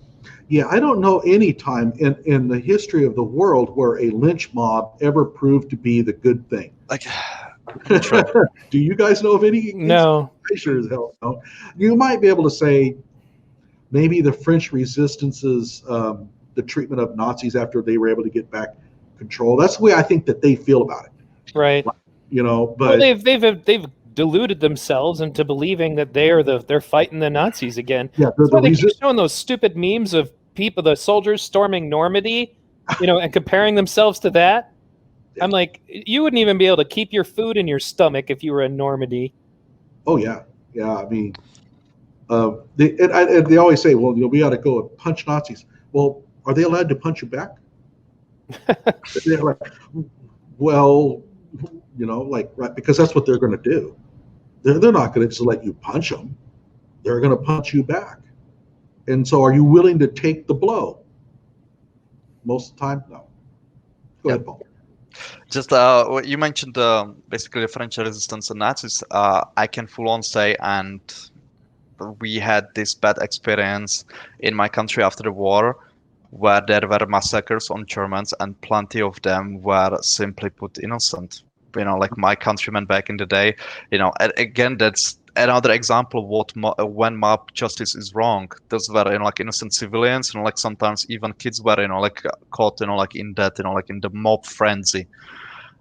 Yeah, I don't know any time in the history of the world where a lynch mob ever proved to be the good thing. Like, do you guys know of any? No. I sure as hell don't. You might be able to say maybe the French Resistance's the treatment of Nazis after they were able to get back control. That's the way I think that they feel about it. Right. You know, Well, but they've deluded themselves into believing that they're fighting the Nazis again. yeah, That's why they keep showing those stupid memes of people, the soldiers storming Normandy, and comparing themselves to that. Yeah. I'm like, you wouldn't even be able to keep your food in your stomach if you were in Normandy. Oh yeah, yeah. I mean, they always say, well, we ought to go and punch Nazis. Well, are they allowed to punch you back? They're like, well, right, because that's what they're going to do. They're not going to just let you punch them. They're going to punch you back. And so, are you willing to take the blow? Most of the time, no. Go ahead, Paul. Just you mentioned basically the French resistance and Nazis. I can full on say, and we had this bad experience in my country after the war, where there were massacres on Germans, and plenty of them were simply put innocent. Like my countrymen back in the day. And again, that's another example of when mob justice is wrong. Those were like innocent civilians, like sometimes even kids were like caught like in that, like in the mob frenzy.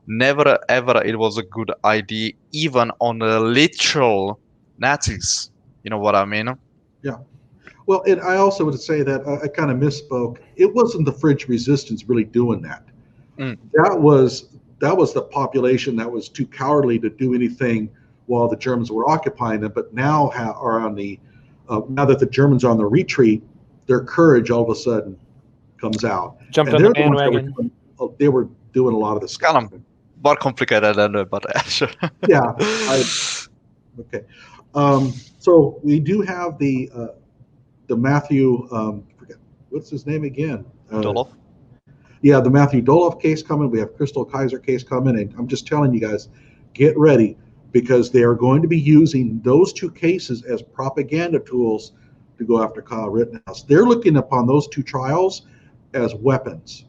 Never ever it was a good idea, even on the literal Nazis. You know what I mean? Yeah. Well, and I also would say that I kind of misspoke. It wasn't the French resistance really doing that. That was the population that was too cowardly to do anything while the Germans were occupying them. But now are on the now that the Germans are on the retreat, their courage all of a sudden comes out. Jumped on the bandwagon. They were doing a lot of this stuff. Kind of more complicated than that, but sure. Yeah. Okay. So we do have the Matthew, forget what's his name again? Doloff. Yeah, the Matthew Doloff case coming. We have Crystal Kaiser case coming, and I'm just telling you guys, get ready, because they are going to be using those two cases as propaganda tools to go after Kyle Rittenhouse. They're looking upon those two trials as weapons.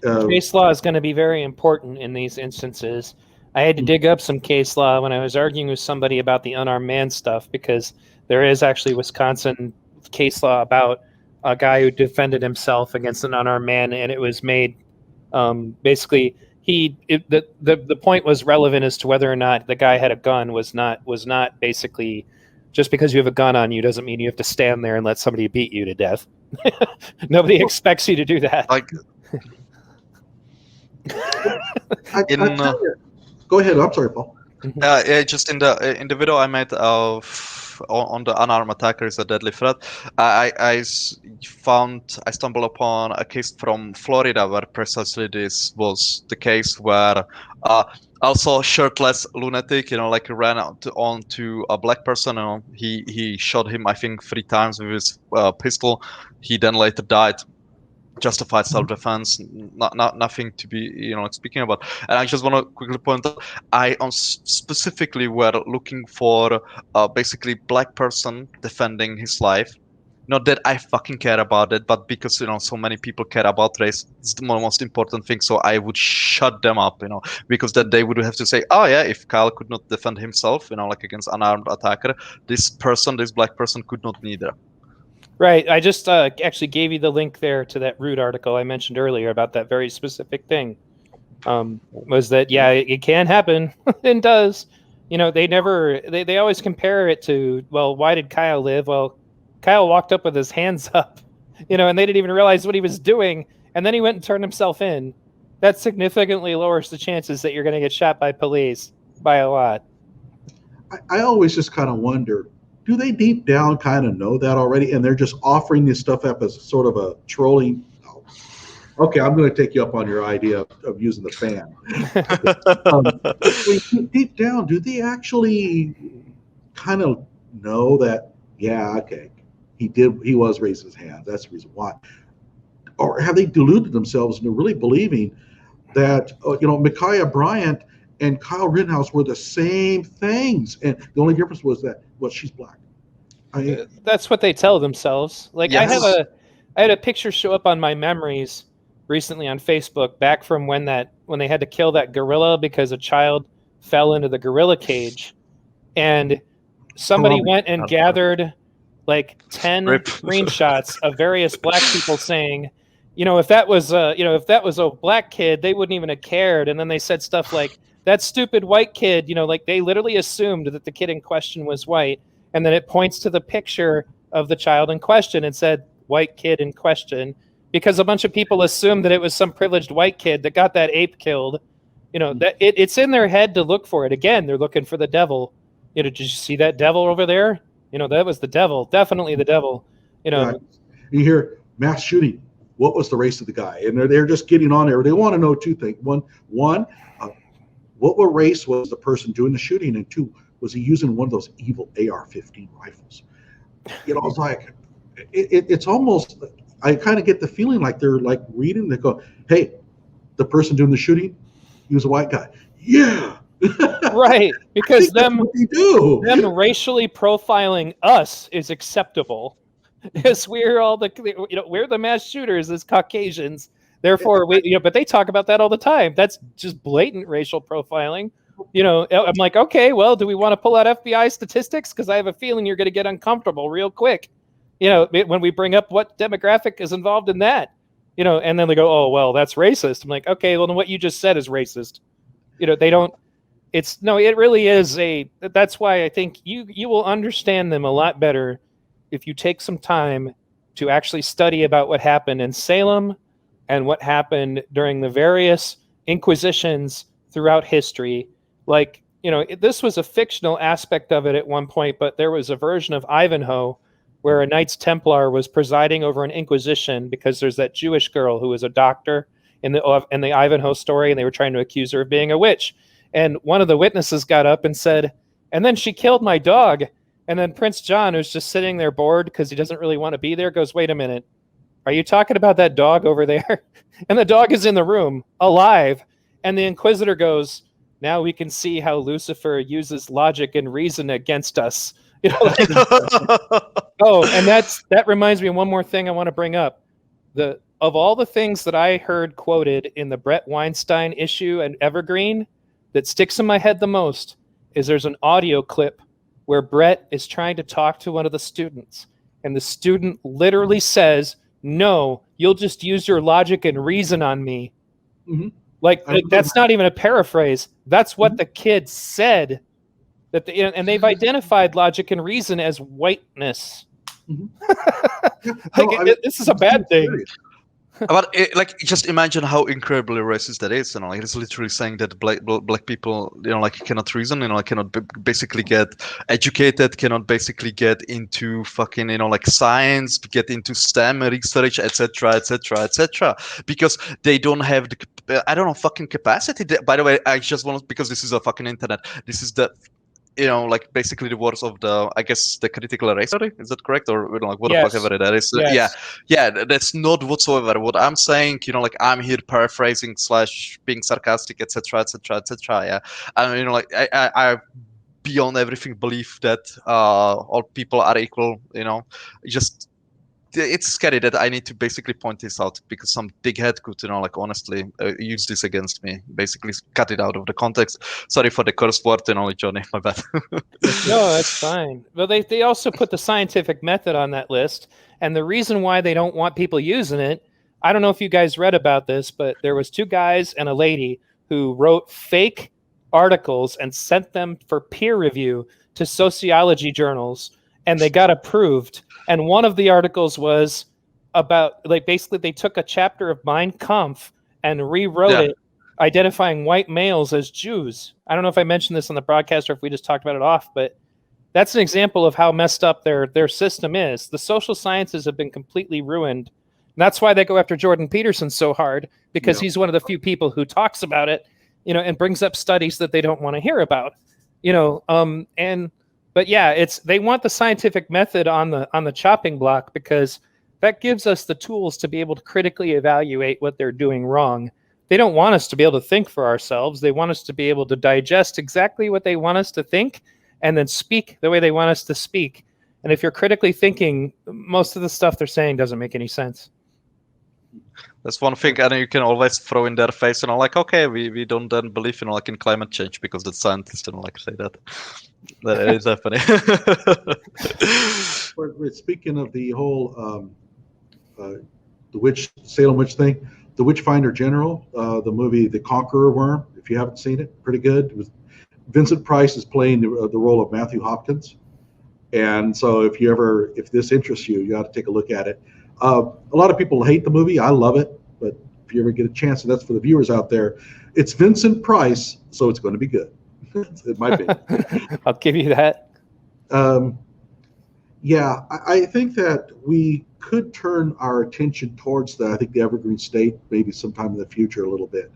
Case law is going to be very important in these instances. I had to dig up some case law when I was arguing with somebody about the unarmed man stuff, because there is actually Wisconsin case law about a guy who defended himself against an unarmed man, and it was made basically the point was relevant as to whether or not the guy had a gun was not basically just because you have a gun on you doesn't mean you have to stand there and let somebody beat you to death. Nobody expects you to do that. Go ahead. I'm sorry, Paul. Yeah, just in the video I made on the unarmed attacker is a deadly threat. I stumbled upon a case from Florida where precisely this was the case, where also shirtless lunatic, ran onto a black person. He shot him, I think, 3 times with his pistol. He then later died. Justified self-defense, nothing to be speaking about. And I just want to quickly point out, I specifically were looking for basically black person defending his life. Not that I fucking care about it, but because so many people care about race, it's the most important thing. So I would shut them up, because then they would have to say, oh yeah, if Kyle could not defend himself, like against unarmed attacker, this black person could not neither. Right. I just actually gave you the link there to that Root article I mentioned earlier about that very specific thing. Was that, yeah, it can happen and does. They always compare it to, well, why did Kyle live? Well, Kyle walked up with his hands up, and they didn't even realize what he was doing. And then he went and turned himself in. That significantly lowers the chances that you're going to get shot by police by a lot. I always just kind of wonder, do they deep down kind of know that already, and they're just offering this stuff up as sort of a trolling? Oh, okay, I'm going to take you up on your idea of using the fan. Deep down, do they actually kind of know that? Yeah, okay, he was raising his hands. That's the reason why. Or have they deluded themselves into really believing that Micaiah Bryant and Kyle Rittenhouse were the same things, and the only difference was that she's black. That's what they tell themselves. Like, yes. I had a picture show up on my memories recently on Facebook, back from when they had to kill that gorilla because a child fell into the gorilla cage, and somebody went and gathered like 10 Rip. screenshots of various black people saying, if that was a black kid, they wouldn't even have cared. And then they said stuff like, that stupid white kid, like they literally assumed that the kid in question was white. And then it points to the picture of the child in question and said, white kid in question, because a bunch of people assumed that it was some privileged white kid that got that ape killed. That it's in their head to look for it. Again, they're looking for the devil. Did you see that devil over there? That was the devil. Definitely the devil. Right. You hear mass shooting. What was the race of the guy? And they're just getting on there. They want to know two things. One, what race was the person doing the shooting? And two, was he using one of those evil AR-15 rifles? It's like, it's almost, I kind of get the feeling like they're like reading, they go, hey, the person doing the shooting, he was a white guy. Yeah. Right. Because them racially profiling us is acceptable. Because we're all we're the mass shooters as Caucasians. Therefore, but they talk about that all the time. That's just blatant racial profiling. I'm like, okay, well, do we want to pull out FBI statistics? Because I have a feeling you're going to get uncomfortable real quick. When we bring up what demographic is involved in that, and then they go, oh, well, that's racist. I'm like, okay, well, then what you just said is racist. They don't. It really is that's why I think you will understand them a lot better if you take some time to actually study about what happened in Salem and what happened during the various inquisitions throughout history. Like, this was a fictional aspect of it at one point, but there was a version of Ivanhoe where a Knights Templar was presiding over an inquisition because there's that Jewish girl who was a doctor in the Ivanhoe story, and they were trying to accuse her of being a witch. And one of the witnesses got up and said, and then she killed my dog. And then Prince John, who's just sitting there bored because he doesn't really want to be there, goes, wait a minute. Are you talking about that dog over there? And the dog is in the room, alive. And the Inquisitor goes, now we can see how Lucifer uses logic and reason against us. Oh, and that reminds me of one more thing I want to bring up. Of all the things that I heard quoted in the Brett Weinstein issue and Evergreen, that sticks in my head the most is there's an audio clip where Brett is trying to talk to one of the students, and the student literally says, no, you'll just use your logic and reason on me. Mm-hmm. Like that's not even a paraphrase. That's what the kid said. And they've identified logic and reason as whiteness. Mm-hmm. This is a bad thing. But just imagine how incredibly racist that is. It's literally saying that black people, cannot reason, cannot basically get educated, cannot basically get into fucking, science, get into STEM research, etc., because they don't have the, fucking capacity. By the way, I just want, because this is a fucking internet. This is the, basically the words of the critical race theory. Is that correct? Or what yes. the fuck ever that is? Yes. Yeah, that's not whatsoever what I'm saying. I'm here paraphrasing / being sarcastic, etc. Yeah, I beyond everything believe that all people are equal. It's scary that I need to basically point this out because some dickhead could, honestly use this against me. Basically, cut it out of the context. Sorry for the curse word, Johnny. My bad. No, that's fine. Well, they also put the scientific method on that list, and the reason why they don't want people using it, I don't know if you guys read about this, but there was 2 guys and a lady who wrote fake articles and sent them for peer review to sociology journals, and they got approved. And one of the articles was about, basically they took a chapter of Mein Kampf and rewrote it, identifying white males as Jews. I don't know if I mentioned this on the broadcast or if we just talked about it off, but that's an example of how messed up their system is. The social sciences have been completely ruined. And that's why they go after Jordan Peterson so hard, because he's one of the few people who talks about it, and brings up studies that they don't want to hear about, But yeah, they want the scientific method on the chopping block, because that gives us the tools to be able to critically evaluate what they're doing wrong. They don't want us to be able to think for ourselves. They want us to be able to digest exactly what they want us to think and then speak the way they want us to speak. And if you're critically thinking, most of the stuff they're saying doesn't make any sense. That's one thing, and you can always throw in their face, like, okay, we don't then believe, like in climate change because the scientists don't like to say that. That is happening. We're speaking of the whole the Salem witch thing, the Witchfinder General, the movie The Conqueror Worm. If you haven't seen it, pretty good. It was Vincent Price is playing the role of Matthew Hopkins, and so if this interests you, you got to take a look at it. A lot of people hate the movie. I love it, but if you ever get a chance, and that's for the viewers out there, it's Vincent Price, so it's going to be good. It might be. I'll give you that. Yeah, I think that we could turn our attention towards I think the Evergreen State maybe sometime in the future a little bit.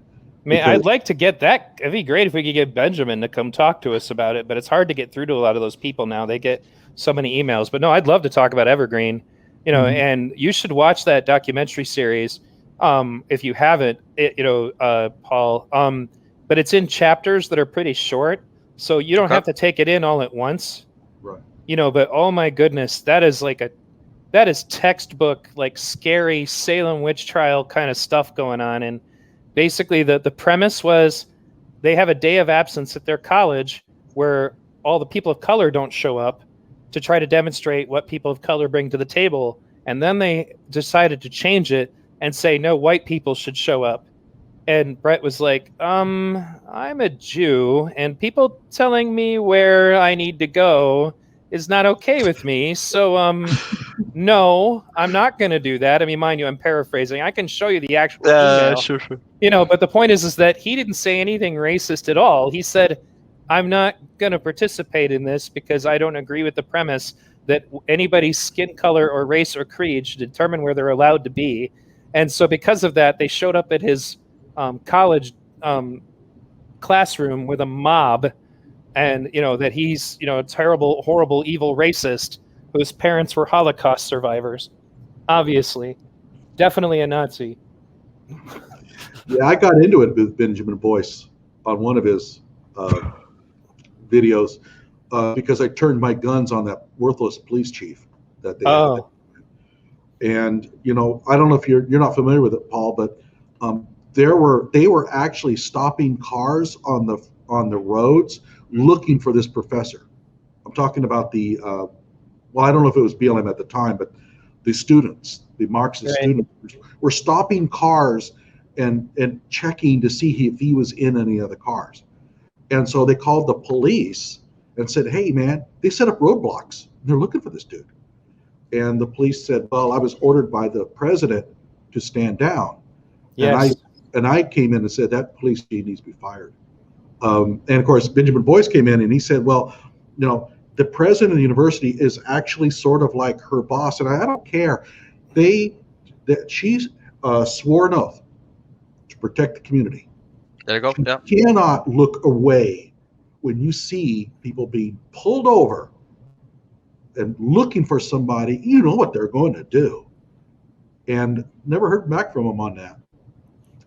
Man, I'd like to get that. It'd be great if we could get Benjamin to come talk to us about it, but it's hard to get through to a lot of those people now. They get so many emails. But no, I'd love to talk about Evergreen, and you should watch that documentary series if you haven't, Paul. But it's in chapters that are pretty short, so you don't have to take it in all at once. Right. But oh my goodness, that is textbook, like scary Salem witch trial kind of stuff going on. And basically the premise was they have a day of absence at their college where all the people of color don't show up to try to demonstrate what people of color bring to the table. And then they decided to change it and say, no, white people should show up. And Brett was like, I'm a Jew, and people telling me where I need to go is not okay with me. So, no, I'm not going to do that. I mean, mind you, I'm paraphrasing. I can show you the actual email. Sure. But the point is that he didn't say anything racist at all. He said, I'm not going to participate in this because I don't agree with the premise that anybody's skin color or race or creed should determine where they're allowed to be. And so because of that, they showed up at his college classroom with a mob, and that he's a terrible, horrible, evil racist whose parents were Holocaust survivors. Obviously, definitely a Nazi. Yeah, I got into it with Benjamin Boyce on one of his videos because I turned my guns on that worthless police chief that they had. And I don't know if you're not familiar with it, Paul, but they were actually stopping cars on the roads looking for this professor. I'm talking about the I don't know if it was BLM at the time, but the students, the Marxist students, were stopping cars and checking to see if he was in any of the cars. And so they called the police and said, hey man, they set up roadblocks. They're looking for this dude. And the police said, well, I was ordered by the president to stand down. Yes. And I came in and said that police chief needs to be fired. And of course, Benjamin Boyce came in and he said, well, the president of the university is actually sort of like her boss. And I don't care. She's swore an oath to protect the community. There you go. Yeah. You cannot look away when you see people being pulled over and looking for somebody. You know what they're going to do. And never heard back from him on that.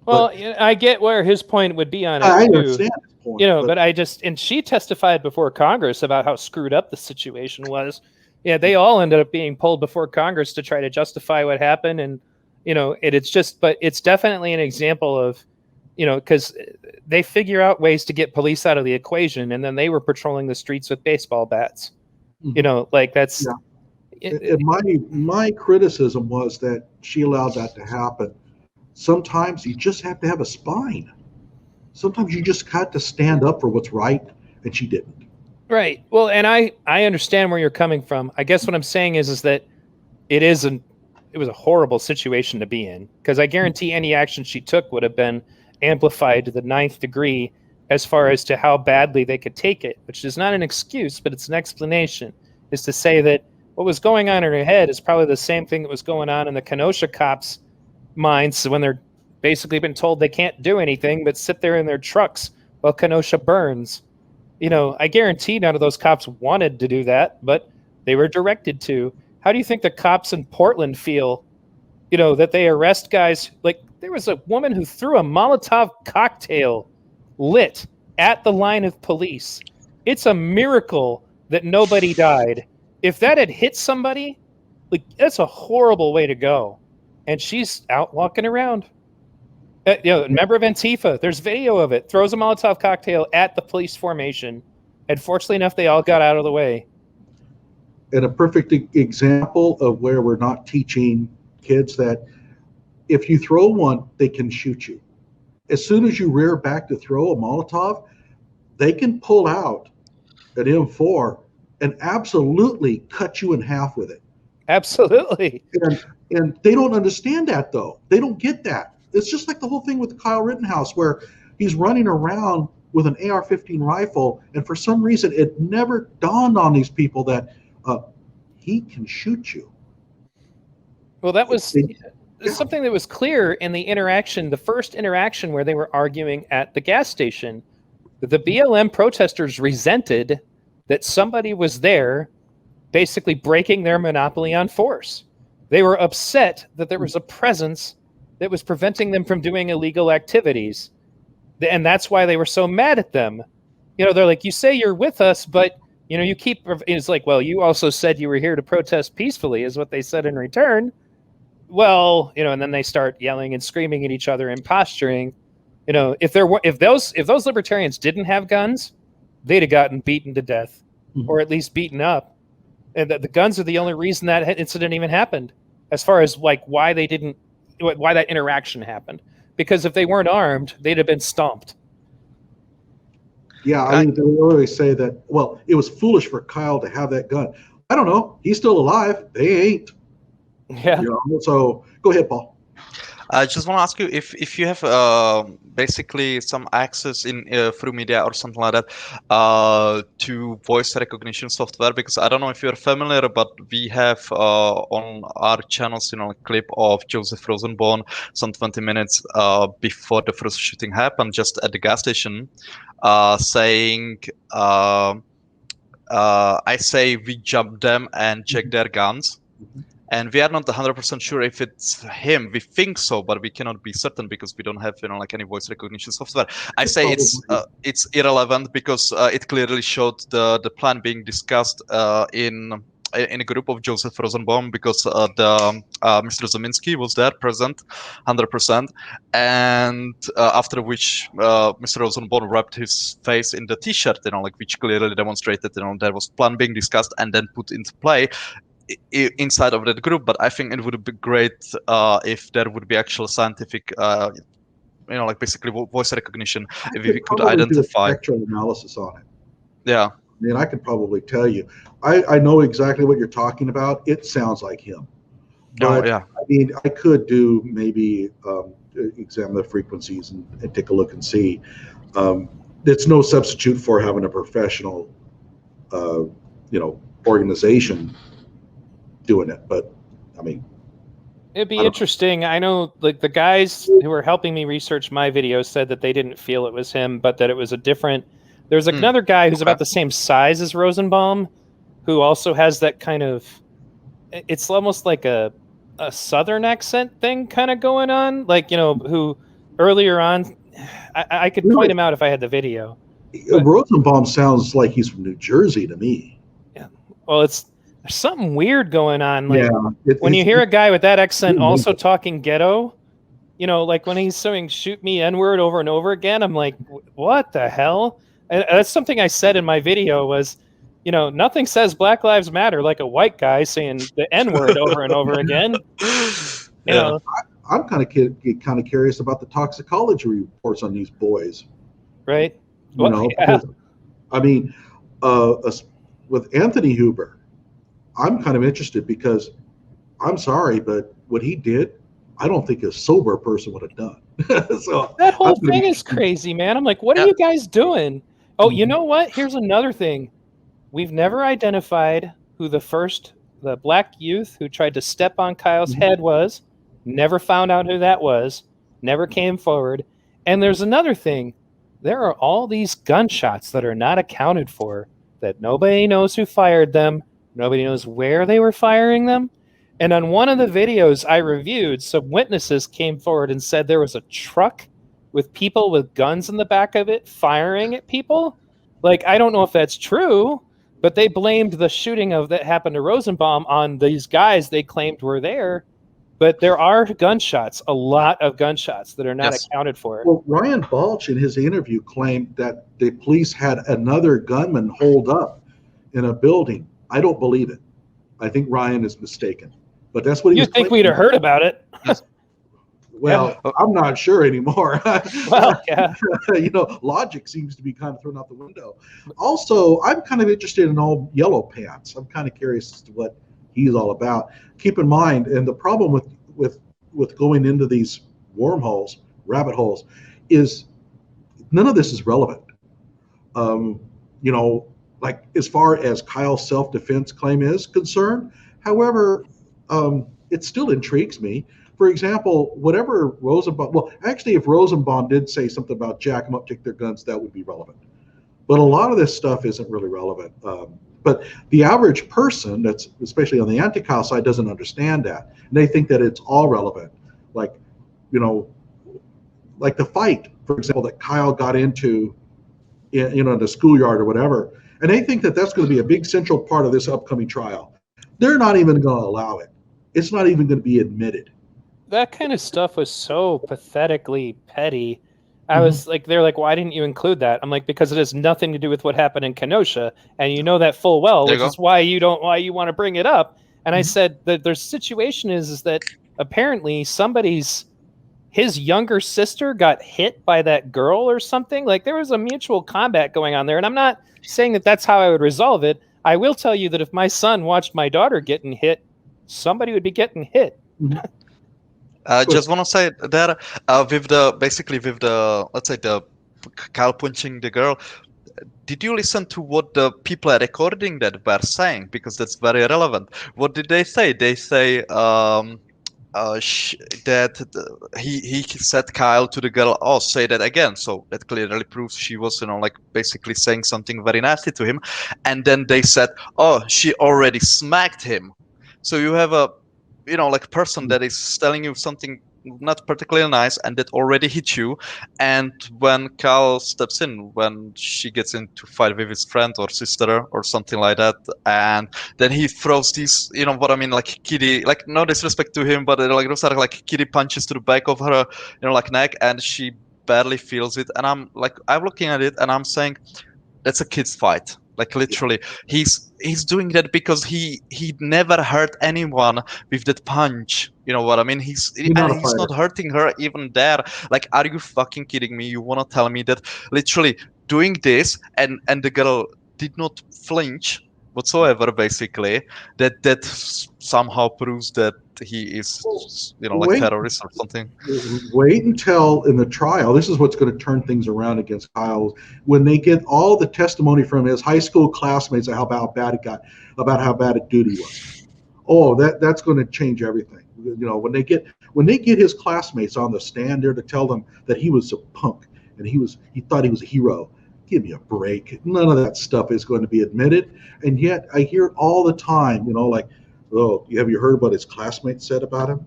Well, I get where his point would be on it. I understand his point. But and she testified before Congress about how screwed up the situation was. Yeah, they all ended up being pulled before Congress to try to justify what happened. And, but it's definitely an example of, because they figure out ways to get police out of the equation. And then they were patrolling the streets with baseball bats. Mm-hmm. That's. Yeah. My criticism was that she allowed that to happen. Sometimes you just have to have a spine. Sometimes you just got to stand up for what's right, and she didn't. Right. Well, and I understand where you're coming from. I guess what I'm saying is that it was a horrible situation to be in, because I guarantee any action she took would have been amplified to the 9th degree as far as to how badly they could take it, which is not an excuse, but it's an explanation, is to say that what was going on in her head is probably the same thing that was going on in the Kenosha cops' minds when they're basically been told they can't do anything but sit there in their trucks while Kenosha burns. I guarantee none of those cops wanted to do that, but they were directed to. How do you think the cops in Portland feel, that they arrest guys? Like, there was a woman who threw a Molotov cocktail lit at the line of police. It's a miracle that nobody died. If that had hit somebody, that's a horrible way to go. and she's out walking around. A member of Antifa, there's video of it, throws a Molotov cocktail at the police formation. And fortunately enough, they all got out of the way. And a perfect example of where we're not teaching kids that if you throw one, they can shoot you. As soon as you rear back to throw a Molotov, they can pull out an M4 and absolutely cut you in half with it. Absolutely. And they don't understand that, though. They don't get that. It's just like the whole thing with Kyle Rittenhouse, where he's running around with an AR-15 rifle, and for some reason it never dawned on these people that he can shoot you. Well, that was something that was clear in the first interaction where they were arguing at the gas station. The BLM protesters resented that somebody was there basically breaking their monopoly on force. They were upset that there was a presence that was preventing them from doing illegal activities. And that's why they were so mad at them. They're like, you say you're with us, but, you keep... It's like, well, you also said you were here to protest peacefully, is what they said in return. Well, and then they start yelling and screaming at each other and posturing. If those libertarians didn't have guns, they'd have gotten beaten to death, or at least beaten up. And the guns are the only reason that incident even happened, as far as like why that interaction happened. Because if they weren't armed, they'd have been stomped. Yeah, I mean, they always say that, well, it was foolish for Kyle to have that gun. I don't know. He's still alive. They ain't. Yeah. So go ahead, Paul. I just want to ask you if you have basically some access in through media or something like that to voice recognition software, because I don't know if you're familiar, but we have on our channels, a clip of Joseph Rosenbaum some 20 minutes before the first shooting happened, just at the gas station, saying, I say we jump them and check their guns. And we are not 100% sure if it's him. We think so, but we cannot be certain because we don't have, any voice recognition software. I say it's irrelevant because it clearly showed the plan being discussed in a group of Joseph Rosenbaum, because Mr. Zominski was there present 100%, and after which Mr. Rosenbaum wrapped his face in the T-shirt, which clearly demonstrated there was plan being discussed and then put into play inside of that group. But I think it would be great if there would be actual scientific, basically voice recognition, if we could identify. Do a spectral analysis on it. Yeah. I mean, I could probably tell you. I know exactly what you're talking about. It sounds like him. But, yeah. I mean, I could do maybe examine the frequencies and take a look and see. It's no substitute for having a professional, organization doing it, but I mean, it'd be interesting. I know, like, the guys who were helping me research my videos said that they didn't feel it was him, but that it was a different. There's another guy who's about the same size as Rosenbaum, who also has that kind of. It's almost like a southern accent thing kind of going on, like, who earlier on, I could point him out if I had the video. But Rosenbaum sounds like he's from New Jersey to me. Yeah, well, there's something weird going on. Like, yeah, when you hear a guy with that accent also talking ghetto, like when he's saying "shoot me N-word" over and over again, I'm like, what the hell? And that's something I said in my video was, nothing says Black Lives Matter like a white guy saying the N-word over and over again. I'm kind of curious about the toxicology reports on these boys. Right. Because, I mean, with Anthony Huber, I'm kind of interested because I'm sorry, but what he did, I don't think a sober person would have done. So that whole thing is crazy, man. I'm like, what are you guys doing? Oh, you know what? Here's another thing. We've never identified who the black youth who tried to step on Kyle's head was. Never found out who that was. Never came forward. And there's another thing. There are all these gunshots that are not accounted for, that nobody knows who fired them. Nobody knows where they were firing them. And on one of the videos I reviewed, some witnesses came forward and said there was a truck with people with guns in the back of it firing at people. Like, I don't know if that's true, but they blamed the shooting that happened to Rosenbaum on these guys they claimed were there. But there are gunshots, a lot of gunshots that are not Yes. accounted for. Well, Ryan Balch in his interview claimed that the police had another gunman holed up in a building. I don't believe it. I think Ryan is mistaken. But that's what he You was think claiming. we'd have heard about it? Well, Yeah. I'm not sure anymore. Well, yeah. Logic seems to be kind of thrown out the window. Also, I'm kind of interested in all Yellow Pants. I'm kind of curious as to what he's all about. Keep in mind, and the problem with going into these wormholes, rabbit holes, is none of this is relevant. Like as far as Kyle's self-defense claim is concerned. However, it still intrigues me. For example, whatever Rosenbaum, well, actually, if Rosenbaum did say something about jack them up, take their guns, that would be relevant. But a lot of this stuff isn't really relevant. But the average person, that's especially on the anti-Kyle side, doesn't understand that. And they think that it's all relevant. Like the fight, for example, that Kyle got into in the schoolyard or whatever. And they think that that's going to be a big central part of this upcoming trial. They're not even going to allow it. It's not even going to be admitted. That kind of stuff was so pathetically petty. I was like, they're like, why didn't you include that? I'm like, because it has nothing to do with what happened in Kenosha, and you know that full well, There you which is why you want to bring it up. And I said that their situation is that apparently his younger sister got hit by that girl or something. Like there was a mutual combat going on there, and I'm not saying that that's how I would resolve it. I will tell you that if my son watched my daughter getting hit, somebody would be getting hit. I just want to say that with the let's say the Kyle punching the girl, did you listen to what the people recording that were saying? Because that's very relevant. What did they say? They say that he said Kyle to the girl, "Oh, say that again." So that clearly proves she was, like basically saying something very nasty to him. And then they said, "Oh, she already smacked him." So you have a like person that is telling you something not particularly nice and that already hit you, and when Kyle steps in, when she gets into fight with his friend or sister or something like that, and then he throws these, what I mean, like kitty, like no disrespect to him, but like those are like kitty punches to the back of her, like neck, and she barely feels it. And I'm looking at it and I'm saying, that's a kid's fight. Like literally, he's doing that because he never hurt anyone with that punch. You know what I mean? He's not hurting her even there. Like, are you fucking kidding me? You wanna tell me that literally doing this and the girl did not flinch whatsoever, basically, that somehow proves that he is like terrorist or something. Wait until in the trial, this is what's going to turn things around against Kyle, when they get all the testimony from his high school classmates about how bad a dude he was. Oh, that's going to change everything. When they get his classmates on the stand there to tell them that he was a punk and he thought he was a hero. Give me a break. None of that stuff is going to be admitted. And yet I hear it all the time, like, oh, have you heard what his classmates said about him?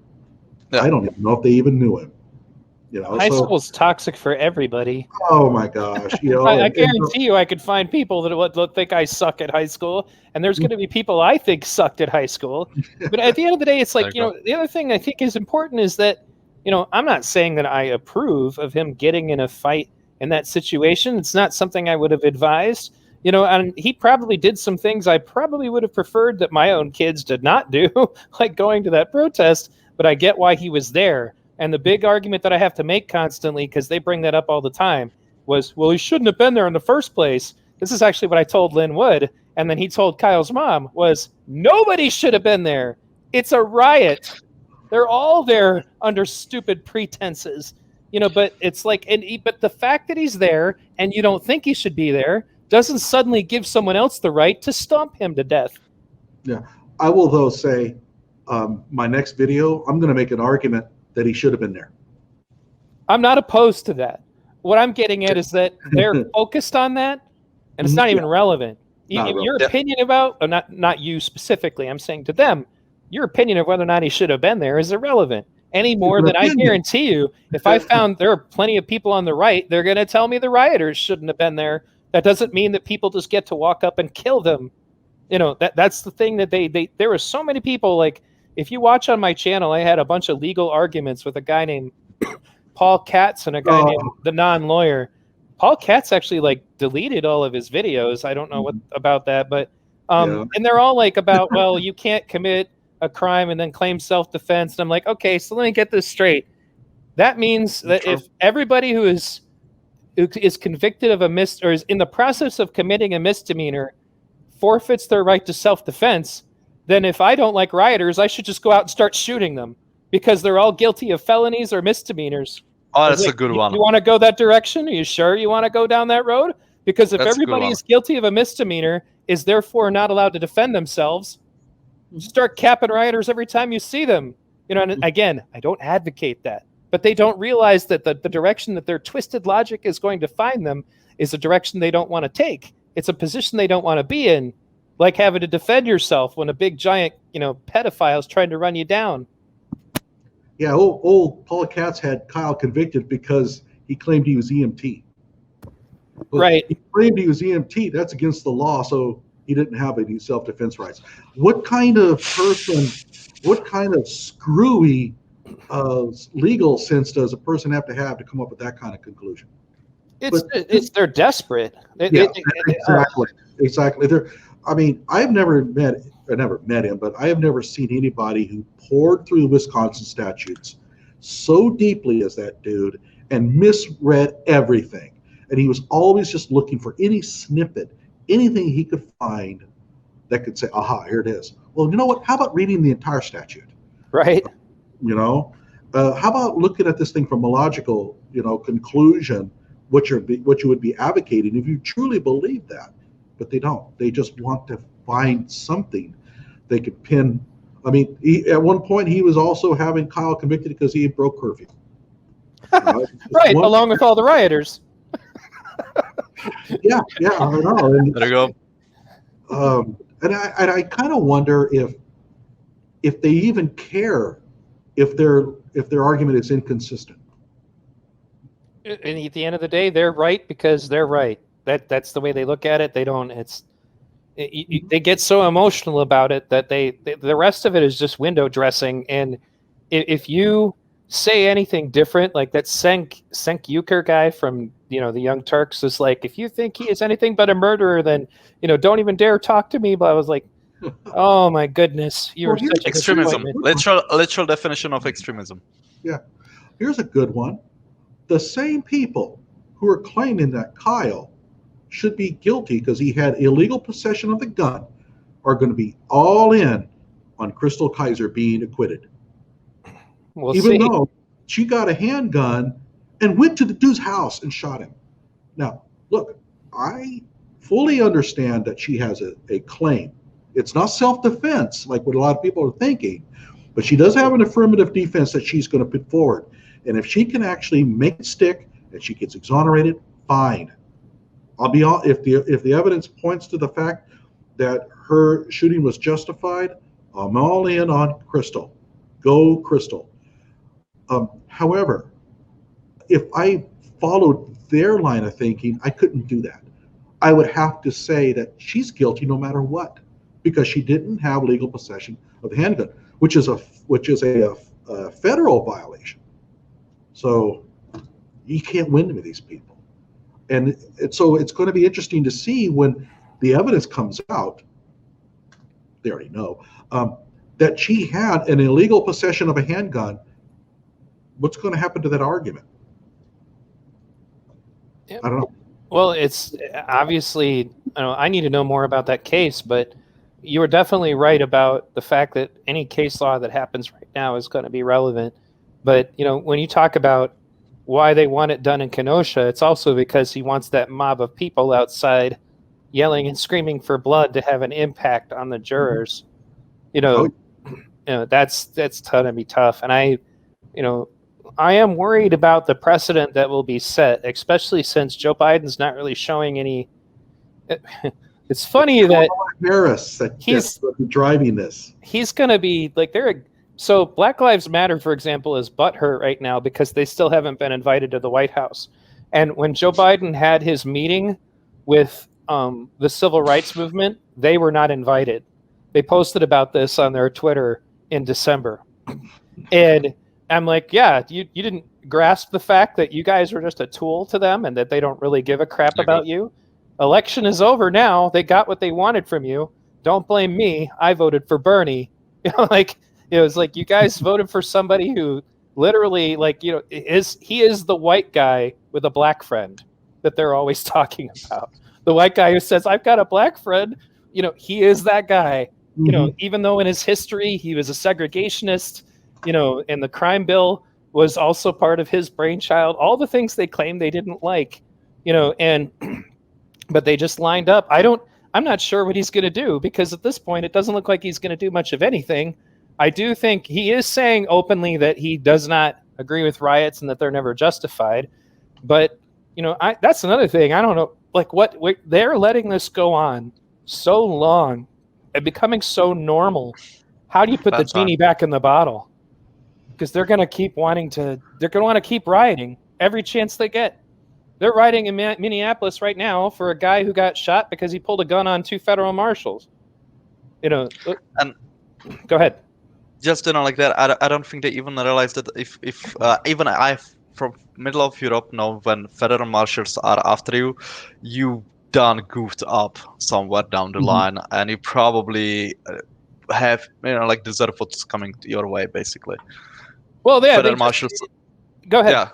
Yeah. I don't even know if they even knew him. High school's toxic for everybody. Oh my gosh. I guarantee you I could find people that would think I suck at high school, and there's going to be people I think sucked at high school. But at the end of the day, it's like, the other thing I think is important is that, I'm not saying that I approve of him getting in a fight in that situation. It's not something I would have advised, and he probably did some things I probably would have preferred that my own kids did not do, like going to that protest, but I get why he was there. And the big argument that I have to make constantly, because they bring that up all the time, was, well, he shouldn't have been there in the first place. This is actually what I told Lynn Wood, and then he told Kyle's mom, was nobody should have been there. It's a riot. They're all there under stupid pretenses. But it's like, but the fact that he's there and you don't think he should be there doesn't suddenly give someone else the right to stomp him to death. Yeah. I will, though, say my next video, I'm going to make an argument that he should have been there. I'm not opposed to that. What I'm getting at is that they're focused on that, and it's not even relevant. Your opinion about, or not you specifically, I'm saying to them, your opinion of whether or not he should have been there is irrelevant. Any more than I guarantee you, if I found there are plenty of people on the right, they're going to tell me the rioters shouldn't have been there. That doesn't mean that people just get to walk up and kill them. That's the thing that there were so many people, like, if you watch on my channel, I had a bunch of legal arguments with a guy named Paul Katz and a guy named the non-lawyer. Paul Katz actually like deleted all of his videos. I don't know what about that, but and they're all like about, well, you can't commit a crime and then claim self-defense. And I'm like, okay, so let me get this straight. That means that if everybody who is convicted of or is in the process of committing a misdemeanor forfeits their right to self-defense, then if I don't like rioters, I should just go out and start shooting them because they're all guilty of felonies or misdemeanors. Oh, that's a good one. You want to go that direction? Are you sure you want to go down that road? Because if everybody is guilty of a misdemeanor, is therefore not allowed to defend themselves, start capping rioters every time you see them. You know, and again, I don't advocate that, but they don't realize that the direction that their twisted logic is going to find them is a direction they don't want to take. It's a position they don't want to be in, like having to defend yourself when a big giant, pedophile is trying to run you down. Yeah, old Paul Katz had Kyle convicted because he claimed he was EMT. Right. He claimed he was EMT. That's against the law, so he didn't have any self-defense rights. What kind of person, what kind of screwy legal sense does a person have to come up with that kind of conclusion? They're desperate. Exactly. I've never met him, but I have never seen anybody who poured through the Wisconsin statutes so deeply as that dude and misread everything. And he was always just looking for any snippet, anything he could find that could say, aha, here it is. Well, you know what? How about reading the entire statute? Right. How about looking at this thing from a logical, conclusion, what you would be advocating if you truly believe that. But they don't. They just want to find something they could pin. At one point, he was also having Kyle convicted because he broke curfew. Right, along with all the rioters. Yeah, I know. And, there you go. And I kind of wonder if they even care if their argument is inconsistent. And at the end of the day, they're right because they're right. That's the way they look at it. They don't. They get so emotional about it that the rest of it is just window dressing. And if you say anything different, like that Cenk Uygur guy from the Young Turks is like, if you think he is anything but a murderer, then don't even dare talk to me. But I was like, oh my goodness, you're such extremism. Literal definition of extremism. Yeah, here's a good one. The same people who are claiming that Kyle should be guilty because he had illegal possession of the gun are going to be all in on Crystal Kaiser being acquitted. Even though she got a handgun and went to the dude's house and shot him. Now, look, I fully understand that she has a claim. It's not self-defense like what a lot of people are thinking, but she does have an affirmative defense that she's going to put forward. And if she can actually make it stick and she gets exonerated, fine. If the evidence points to the fact that her shooting was justified, I'm all in on Crystal. Go Crystal. However, if I followed their line of thinking, I couldn't do that. I would have to say that she's guilty no matter what, because she didn't have legal possession of the handgun, which is a federal violation. So you can't win with these people. And so it's going to be interesting to see when the evidence comes out, they already know, that she had an illegal possession of a handgun. What's going to happen to that argument? Yeah. I don't know. Well, it's obviously, I need to know more about that case, but you were definitely right about the fact that any case law that happens right now is going to be relevant. But, when you talk about why they want it done in Kenosha, it's also because he wants that mob of people outside yelling and screaming for blood to have an impact on the jurors. That's going to be tough. And I am worried about the precedent that will be set, especially since Joe Biden's not really showing any. It's funny that Harris he's driving this. He's going to be like So Black Lives Matter, for example, is butthurt right now because they still haven't been invited to the White House. And when Joe Biden had his meeting with the civil rights movement, they were not invited. They posted about this on their Twitter, in December. And I'm like, yeah, you didn't grasp the fact that you guys were just a tool to them and that they don't really give a crap about you. Election is over now. They got what they wanted from you. Don't blame me. I voted for Bernie. You know, like it was like you guys voted for somebody who literally, like, you know, he is the white guy with a black friend that they're always talking about. The white guy who says, I've got a black friend. You know, he is that guy. Mm-hmm. You know, even though in his history he was a segregationist, you know, and the crime bill was also part of his brainchild. All the things they claimed they didn't like, you know, and but they just lined up. I'm not sure what he's going to do, because at this point it doesn't look like he's going to do much of anything. I do think he is saying openly that he does not agree with riots and that they're never justified. But, you know, that's another thing. I don't know, like what they're letting this go on so long and becoming so normal. How do you put the genie back in the bottle? Because they're going to keep want to keep rioting every chance they get. They're rioting in Minneapolis right now for a guy who got shot because he pulled a gun on 2 federal marshals. You know, and go ahead. Just, you know, like that, I don't think they even realize that if even I from middle of Europe know when federal marshals are after you, you done goofed up somewhere down the line, and you probably have, you know, like deserve what's coming your way, basically. Well, yeah, federal marshals. Go ahead. Yeah.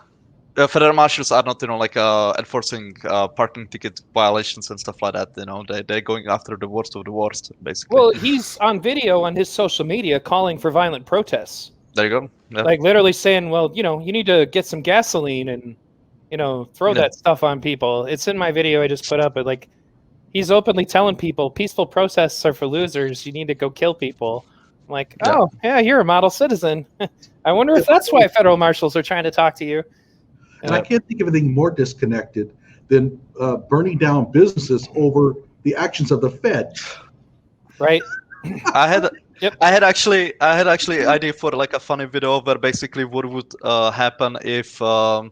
Federal marshals are not, you know, like enforcing parking ticket violations and stuff like that. You know, they're going after the worst of the worst, basically. Well, he's on video on his social media calling for violent protests. There you go. Yeah. Like literally saying, well, you know, you need to get some gasoline and, you know, throw that stuff on people. It's in my video I just put up, but like he's openly telling people peaceful protests are for losers. You need to go kill people. I'm like, oh, yeah, you're a model citizen. I wonder if that's why federal marshals are trying to talk to you. And I can't think of anything more disconnected than burning down businesses over the actions of the Fed. Right. I had actually idea for like a funny video where basically what would happen if the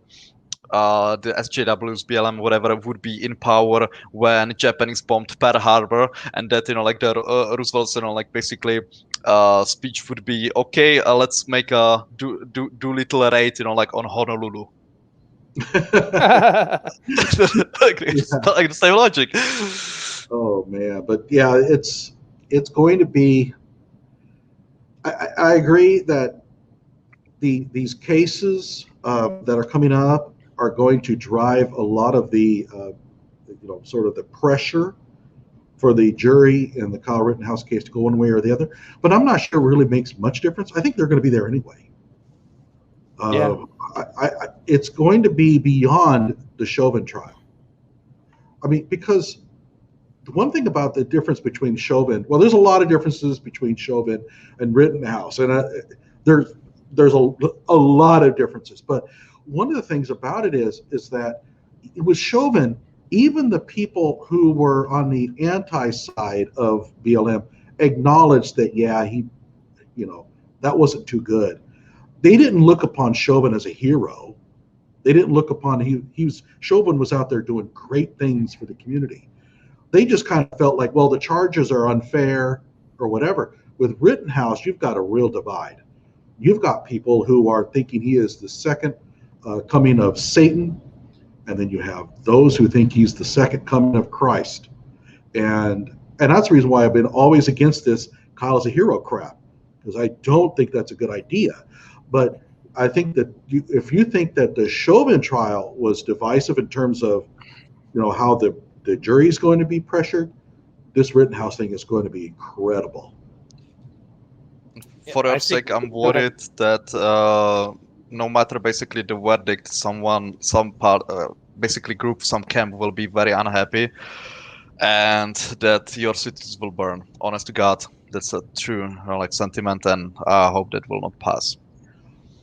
SJWs, BLM, whatever, would be in power when Japanese bombed Pearl Harbor, and that, you know, like the Roosevelt's, you know, like basically speech would be, okay, let's make a Doolittle raid, you know, like on Honolulu. Like the same logic. Oh man, but yeah, it's going to be. I agree that these cases that are coming up are going to drive a lot of the you know, sort of the pressure for the jury in the Kyle Rittenhouse case to go one way or the other. But I'm not sure it really makes much difference. I think they're going to be there anyway. It's going to be beyond the Chauvin trial. I mean, because the one thing about the difference between Chauvin, well, there's a lot of differences between Chauvin and Rittenhouse, and there's a lot of differences. But one of the things about it is that with Chauvin, even the people who were on the anti side of BLM acknowledged that, yeah, he, you know, that wasn't too good. They didn't look upon Chauvin as a hero. They didn't look upon Chauvin was out there doing great things for the community. They just kind of felt like, well, the charges are unfair or whatever. With Rittenhouse, you've got a real divide. You've got people who are thinking he is the second coming of Satan, and then you have those who think he's the second coming of Christ. And that's the reason why I've been always against this Kyle is a hero crap, because I don't think that's a good idea. But I think that if you think that the Chauvin trial was divisive in terms of, you know, how the jury is going to be pressured, this Rittenhouse thing is going to be incredible. For our sake, I'm worried that no matter basically the verdict, some camp will be very unhappy, and that your cities will burn. Honest to God, that's a true, you know, like sentiment, and I hope that will not pass.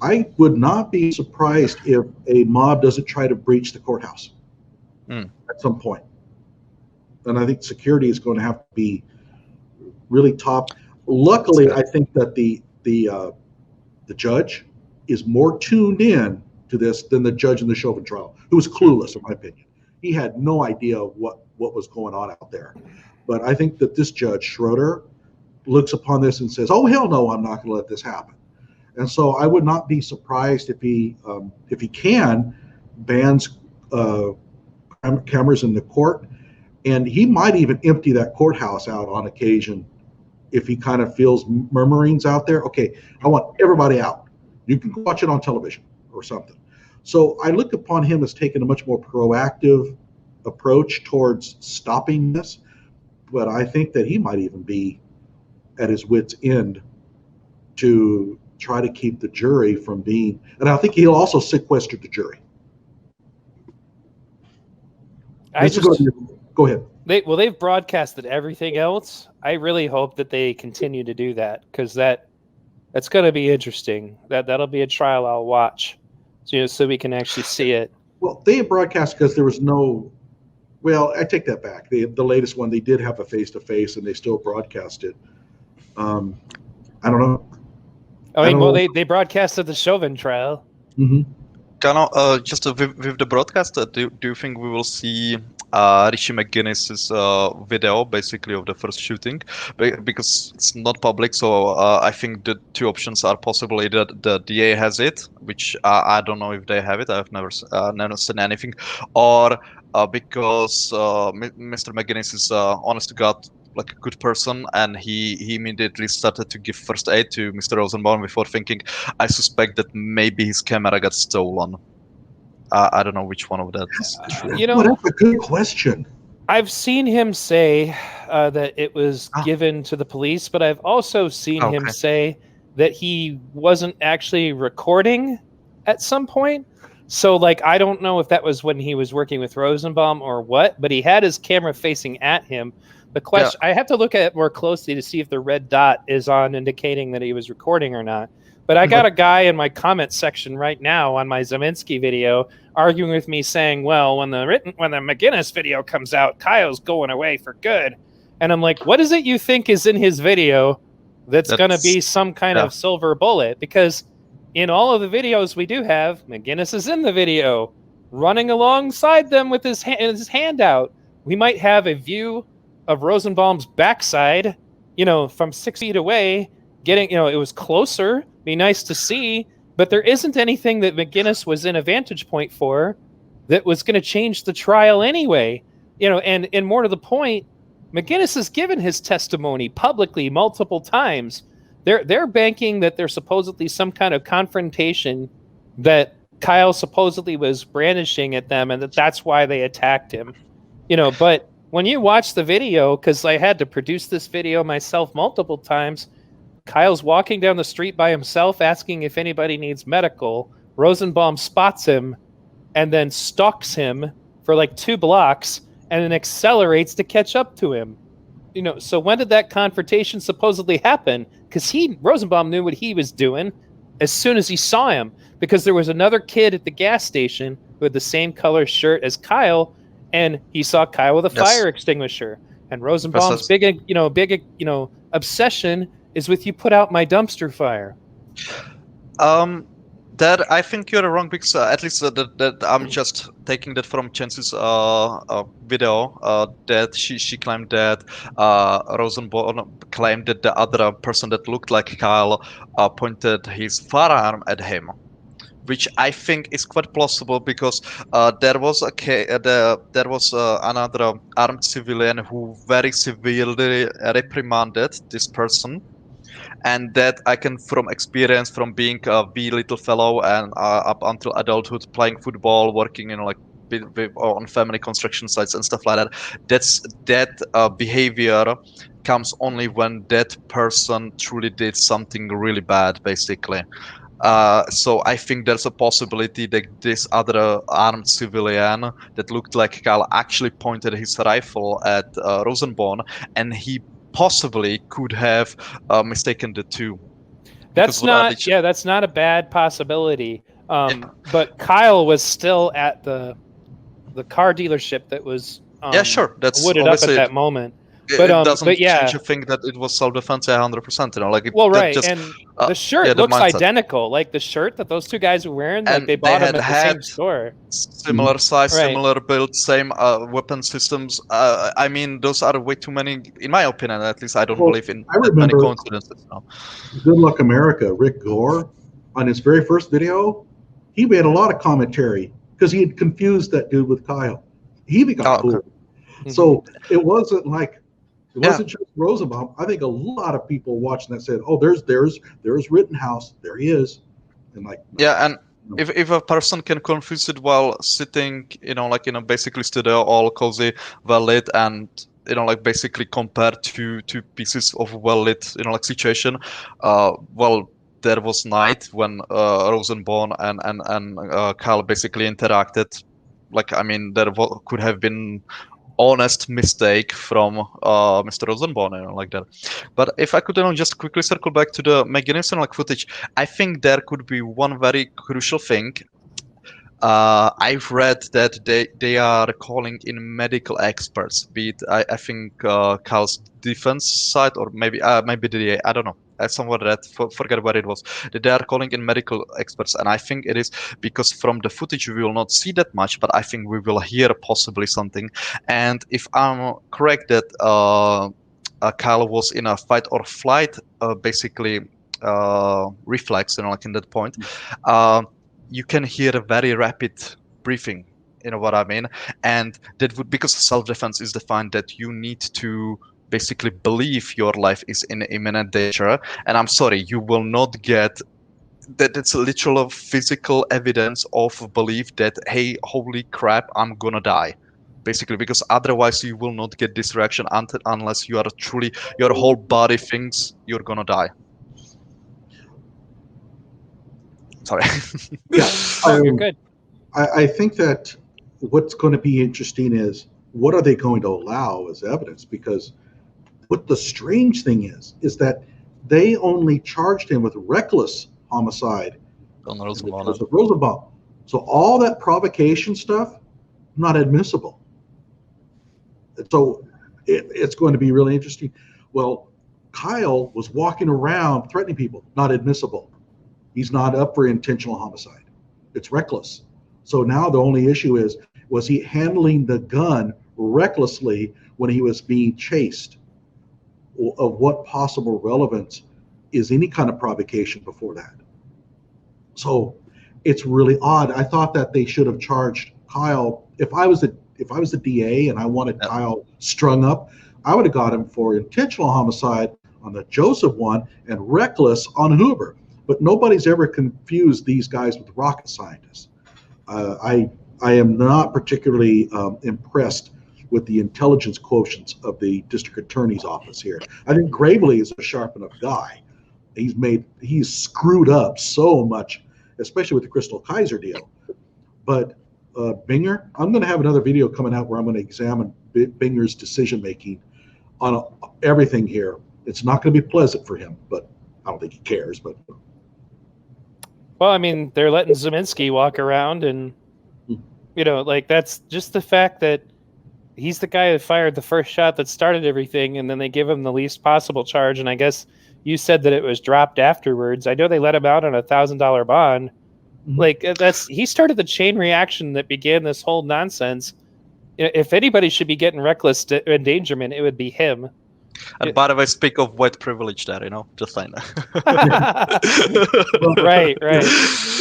I would not be surprised if a mob doesn't try to breach the courthouse at some point. And I think security is going to have to be really top. Luckily, I think that the judge is more tuned in to this than the judge in the Chauvin trial, who was clueless, in my opinion. He had no idea what was going on out there. But I think that this judge, Schroeder, looks upon this and says, "Oh hell no, I'm not going to let this happen." And so I would not be surprised if he can bans cameras in the court, and he might even empty that courthouse out on occasion if he kind of feels murmurings out there. Okay, I want everybody out. You can watch it on television or something. So I look upon him as taking a much more proactive approach towards stopping this, but I think that he might even be at his wit's end to try to keep the jury from being, and I think he'll also sequester the jury. Go ahead. They've broadcasted everything else. I really hope that they continue to do that, because that's going to be interesting. That'll be a trial I'll watch, so we can actually see it. Well, they broadcast because there was no. Well, I take that back. The latest one, they did have a face-to-face, and they still broadcast it. I don't know. They broadcasted the Chauvin trial. Mm-hmm. Just with the broadcast, do you think we will see Richie McGinnis's video, basically, of the first shooting? Because it's not public, so I think the two options are possible. Either the DA has it, which I don't know if they have it. I've never seen anything, or because Mr. McGinnis is honest to God, like a good person, and he immediately started to give first aid to Mr. Rosenbaum before thinking, I suspect that maybe his camera got stolen. I don't know which one of that is true. That's a good question. I've seen him say that it was given to the police, but I've also seen him say that he wasn't actually recording at some point. So, I don't know if that was when he was working with Rosenbaum or what, but he had his camera facing at him. The question, I have to look at it more closely to see if the red dot is on indicating that he was recording or not. But I got a guy in my comment section right now on my Zeminski video arguing with me saying, well, when the McGinnis video comes out, Kyle's going away for good. And I'm like, what is it you think is in his video that's going to be some kind of silver bullet? Because in all of the videos we do have, McGinnis is in the video running alongside them with his hand out. We might have a view of Rosenbaum's backside, from 6 feet away, getting, it was closer, be nice to see, but there isn't anything that McGinnis was in a vantage point for that was going to change the trial anyway. And more to the point, McGinnis has given his testimony publicly multiple times. They're banking that there's supposedly some kind of confrontation that Kyle supposedly was brandishing at them, and that's why they attacked him. But when you watch the video, because I had to produce this video myself multiple times, Kyle's walking down the street by himself asking if anybody needs medical. Rosenbaum spots him and then stalks him for 2 blocks and then accelerates to catch up to him. So when did that confrontation supposedly happen? Because Rosenbaum knew what he was doing as soon as he saw him, because there was another kid at the gas station who had the same color shirt as Kyle, and he saw Kyle with a fire extinguisher. And Rosenbaum's big obsession is with, you put out my dumpster fire. That I think you're wrong, because at least that I'm just taking that from Chance's video, that she claimed that Rosenbaum claimed that the other person that looked like Kyle pointed his firearm at him, which I think is quite plausible, because there was another armed civilian who very severely reprimanded this person. And that I can, from experience, from being a wee little fellow and up until adulthood, playing football, working on family construction sites and stuff like that. That behavior comes only when that person truly did something really bad, basically. So I think there's a possibility that this other armed civilian that looked like Kyle actually pointed his rifle at Rosenbaum, and he possibly could have mistaken the two. That's not a bad possibility. But Kyle was still at the car dealership that was sure. That's wooded up at that moment. it doesn't yeah. change a thing that it was self-defense 100%. Like Well, right, just, and the shirt the looks mindset. identical. Like the shirt that those two guys were wearing, like And they bought them at the same had store. similar size, Right. similar build, same weapon systems. I mean, those are way too many, in my opinion. At least I don't believe in that many coincidences. No. Good Luck America, Rick Gore, on his very first video, he made a lot of commentary because he had confused that dude with Kyle. He got fooled. So it wasn't like, it wasn't just Rosenbaum. I think a lot of people watching that said, "Oh, there's Rittenhouse. There he is," and like, yeah, and if a person can confuse it while sitting, like in a basically studio, all cozy, well lit, and like basically compared to two pieces of well lit, like situation, well, there was night when Rosenbaum and Kyle basically interacted. Like, I mean, there could have been honest mistake from Mr. Rosenbaum, like that. But if I could just quickly circle back to the McGinnis like footage, I think there could be one very crucial thing. I've read that they are calling in medical experts, be it I think Kyle's defense side or maybe the DA, I don't know. I somewhat read, forget what it was. They are calling in medical experts, and I think it is because from the footage we will not see that much, but I think we will hear possibly something. And if I'm correct that Kyle was in a fight or flight, basically reflex, like in that point. You can hear a very rapid briefing, what I mean? And that would, because self-defense is defined that you need to basically believe your life is in imminent danger. And I'm sorry, you will not get that. It's a literal physical evidence of belief that, hey, holy crap, I'm gonna die. Basically, because otherwise you will not get this reaction unless you are truly, your whole body thinks you're gonna die. Sorry. Yeah, you're good. I think that what's going to be interesting is what are they going to allow as evidence? Because what the strange thing is that they only charged him with reckless homicide because of Rosenbaum. So all that provocation stuff, not admissible. So it's going to be really interesting. Well, Kyle was walking around threatening people, not admissible. He's not up for intentional homicide. It's reckless. So now the only issue is, was he handling the gun recklessly when he was being chased? Of what possible relevance is any kind of provocation before that? So it's really odd. I thought that they should have charged Kyle. If I was the DA and I wanted Kyle strung up, I would have got him for intentional homicide on the Joseph one and reckless on Hoover. But nobody's ever confused these guys with rocket scientists. I am not particularly impressed with the intelligence quotients of the district attorney's office here. I think Gravely is a sharp enough guy. He's screwed up so much, especially with the Crystal Kaiser deal. But Binger, I'm going to have another video coming out where I'm going to examine Binger's decision making on everything here. It's not going to be pleasant for him, but I don't think he cares. But well, I mean, they're letting Zeminski walk around, and like that's just the fact that he's the guy that fired the first shot that started everything, and then they give him the least possible charge. And I guess you said that it was dropped afterwards. I know they let him out on $1,000 bond. Like he started the chain reaction that began this whole nonsense. If anybody should be getting reckless endangerment, it would be him. And by the way, speak of white privilege there, just saying that. Right.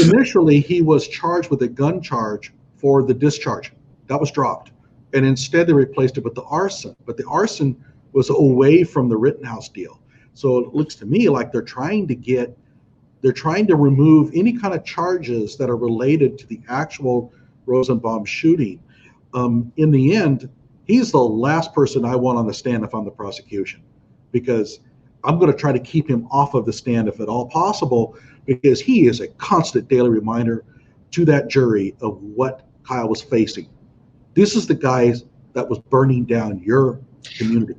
Initially, he was charged with a gun charge for the discharge. That was dropped. And instead they replaced it with the arson. But the arson was away from the Rittenhouse deal. So it looks to me like they're trying to remove any kind of charges that are related to the actual Rosenbaum shooting. In the end, he's the last person I want on the stand if I'm the prosecution, because I'm going to try to keep him off of the stand if at all possible, because he is a constant daily reminder to that jury of what Kyle was facing. This is the guy that was burning down your community.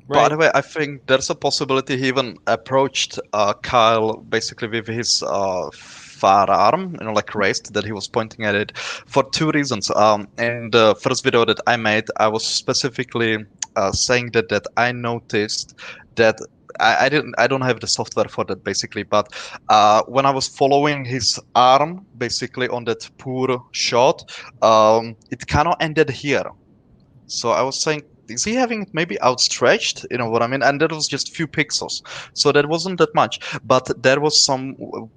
Right. By the way, I think there's a possibility he even approached Kyle basically with his firearm, like raised, that he was pointing at it for two reasons. In the first video that I made, I was specifically saying that I noticed that I don't have the software for that basically, but when I was following his arm basically on that poor shot, it kind of ended here. So I was saying, is he having it maybe outstretched? You know what I mean? And that was just few pixels. So that wasn't that much. But there was some,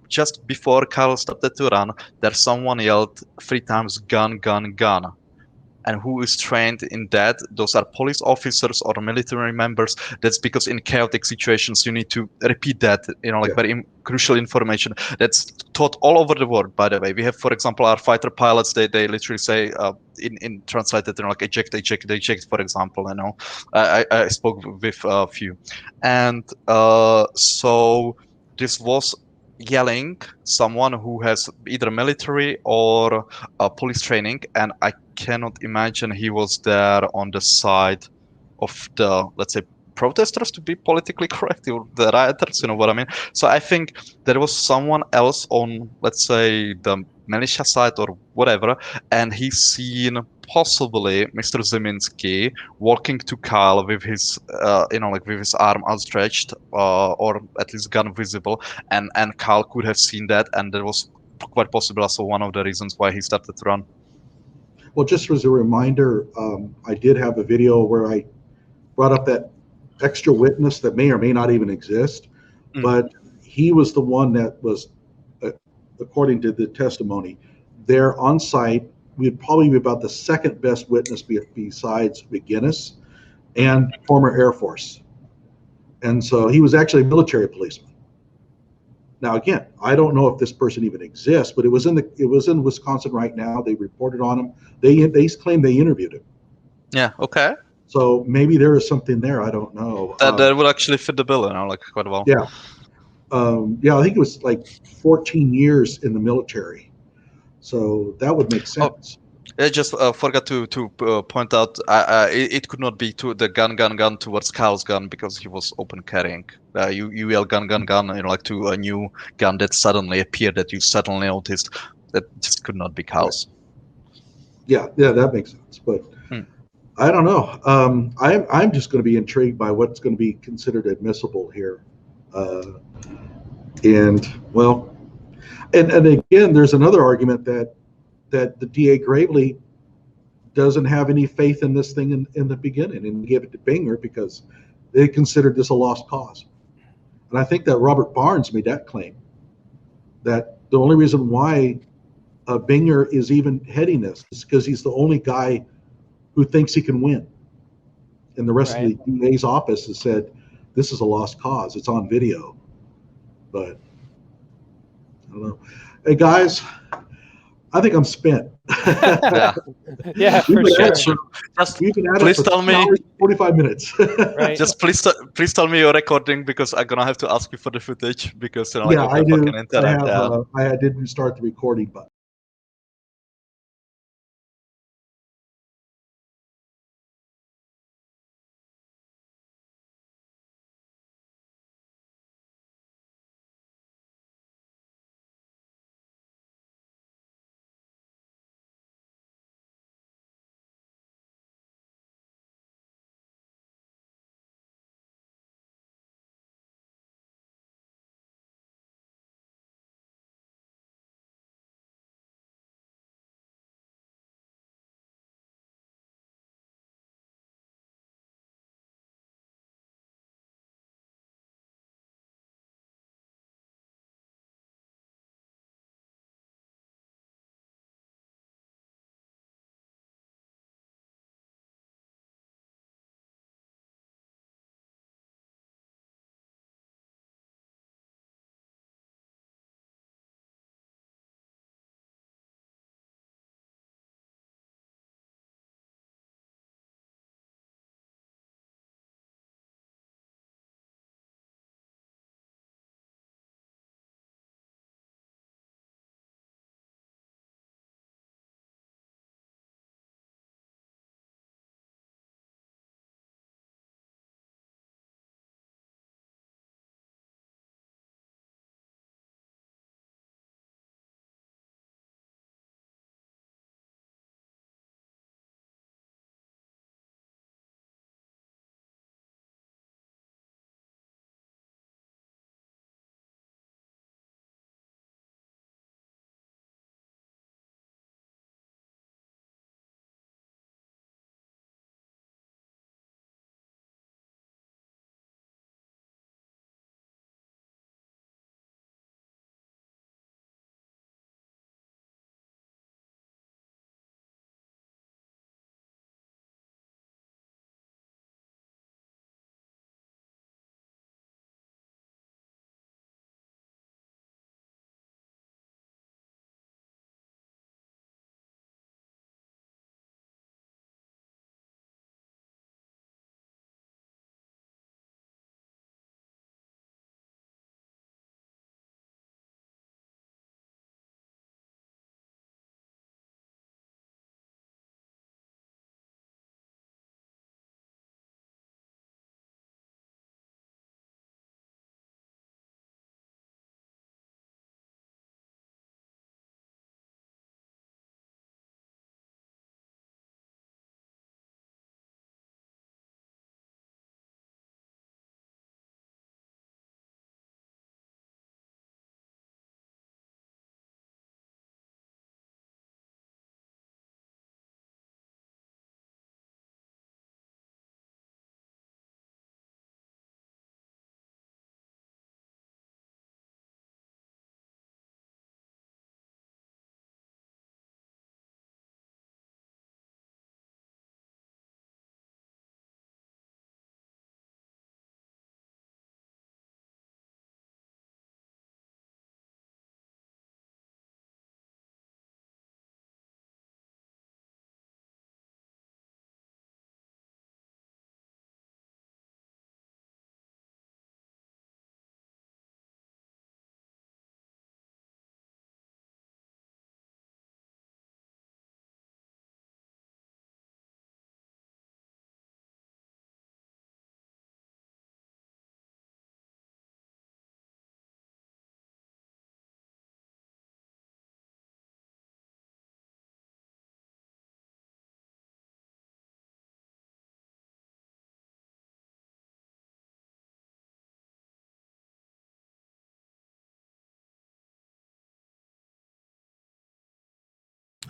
just before Kyle started to run, there someone yelled 3 times, gun, gun, gun. And who is trained in that? Those are police officers or military members. That's because in chaotic situations you need to repeat that, like very crucial information. That's taught all over the world, by the way. We have, for example, our fighter pilots. They literally say in translated, like eject, eject, eject, for example. I spoke with a few, and so this was yelling someone who has either military or police training, and I cannot imagine he was there on the side of the, let's say, protesters, to be politically correct, or the rioters, you know what I mean? So I think there was someone else on, let's say, the militia side or whatever, and he's seen possibly Mr. Zeminski walking to Kyle with his, like with his arm outstretched, or at least gun visible, and Kyle could have seen that, and that was quite possibly also one of the reasons why he started to run. Well, just as a reminder, I did have a video where I brought up that extra witness that may or may not even exist, but he was the one that was, according to the testimony, there on site. We'd probably be about the second best witness besides McGinnis and former Air Force. And so he was actually a military policeman. Now, again, I don't know if this person even exists, but it was in Wisconsin right now. They reported on him. They claim they interviewed him. Yeah. Okay. So maybe there is something there. I don't know. That would actually fit the bill, like quite well. Yeah. I think it was like 14 years in the military. So that would make sense. I just forgot to point out it could not be to the gun towards Kyle's gun because he was open carrying. You yell gun, like to a new gun that suddenly appeared that you suddenly noticed. That just could not be Kyle's. Yeah, that makes sense. But I don't know. I'm just going to be intrigued by what's going to be considered admissible here. And again, there's another argument that the DA Gravely doesn't have any faith in this thing in the beginning and give it to Binger because they considered this a lost cause. And I think that Robert Barnes made that claim, that the only reason why Binger is even heading this is because he's the only guy who thinks he can win. And the rest of the DA's office has said, this is a lost cause. It's on video. But I don't know. Hey, guys, I think I'm spent. Yeah, for sure. We've been at please it for tell 2 me, hours, 45 minutes. Right. Just please tell me you're recording because I'm gonna have to ask you for the footage because Yeah, I do. internet. I did restart the recording button.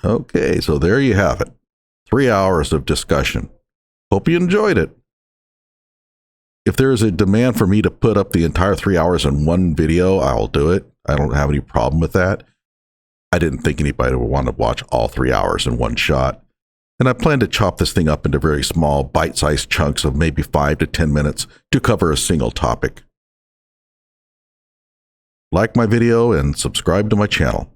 Okay, so there you have it. 3 hours of discussion. Hope you enjoyed it. If there is a demand for me to put up the entire 3 hours in one video, I'll do it. I don't have any problem with that. I didn't think anybody would want to watch all 3 hours in one shot. And I plan to chop this thing up into very small, bite-sized chunks of maybe 5 to 10 minutes to cover a single topic. Like my video and subscribe to my channel.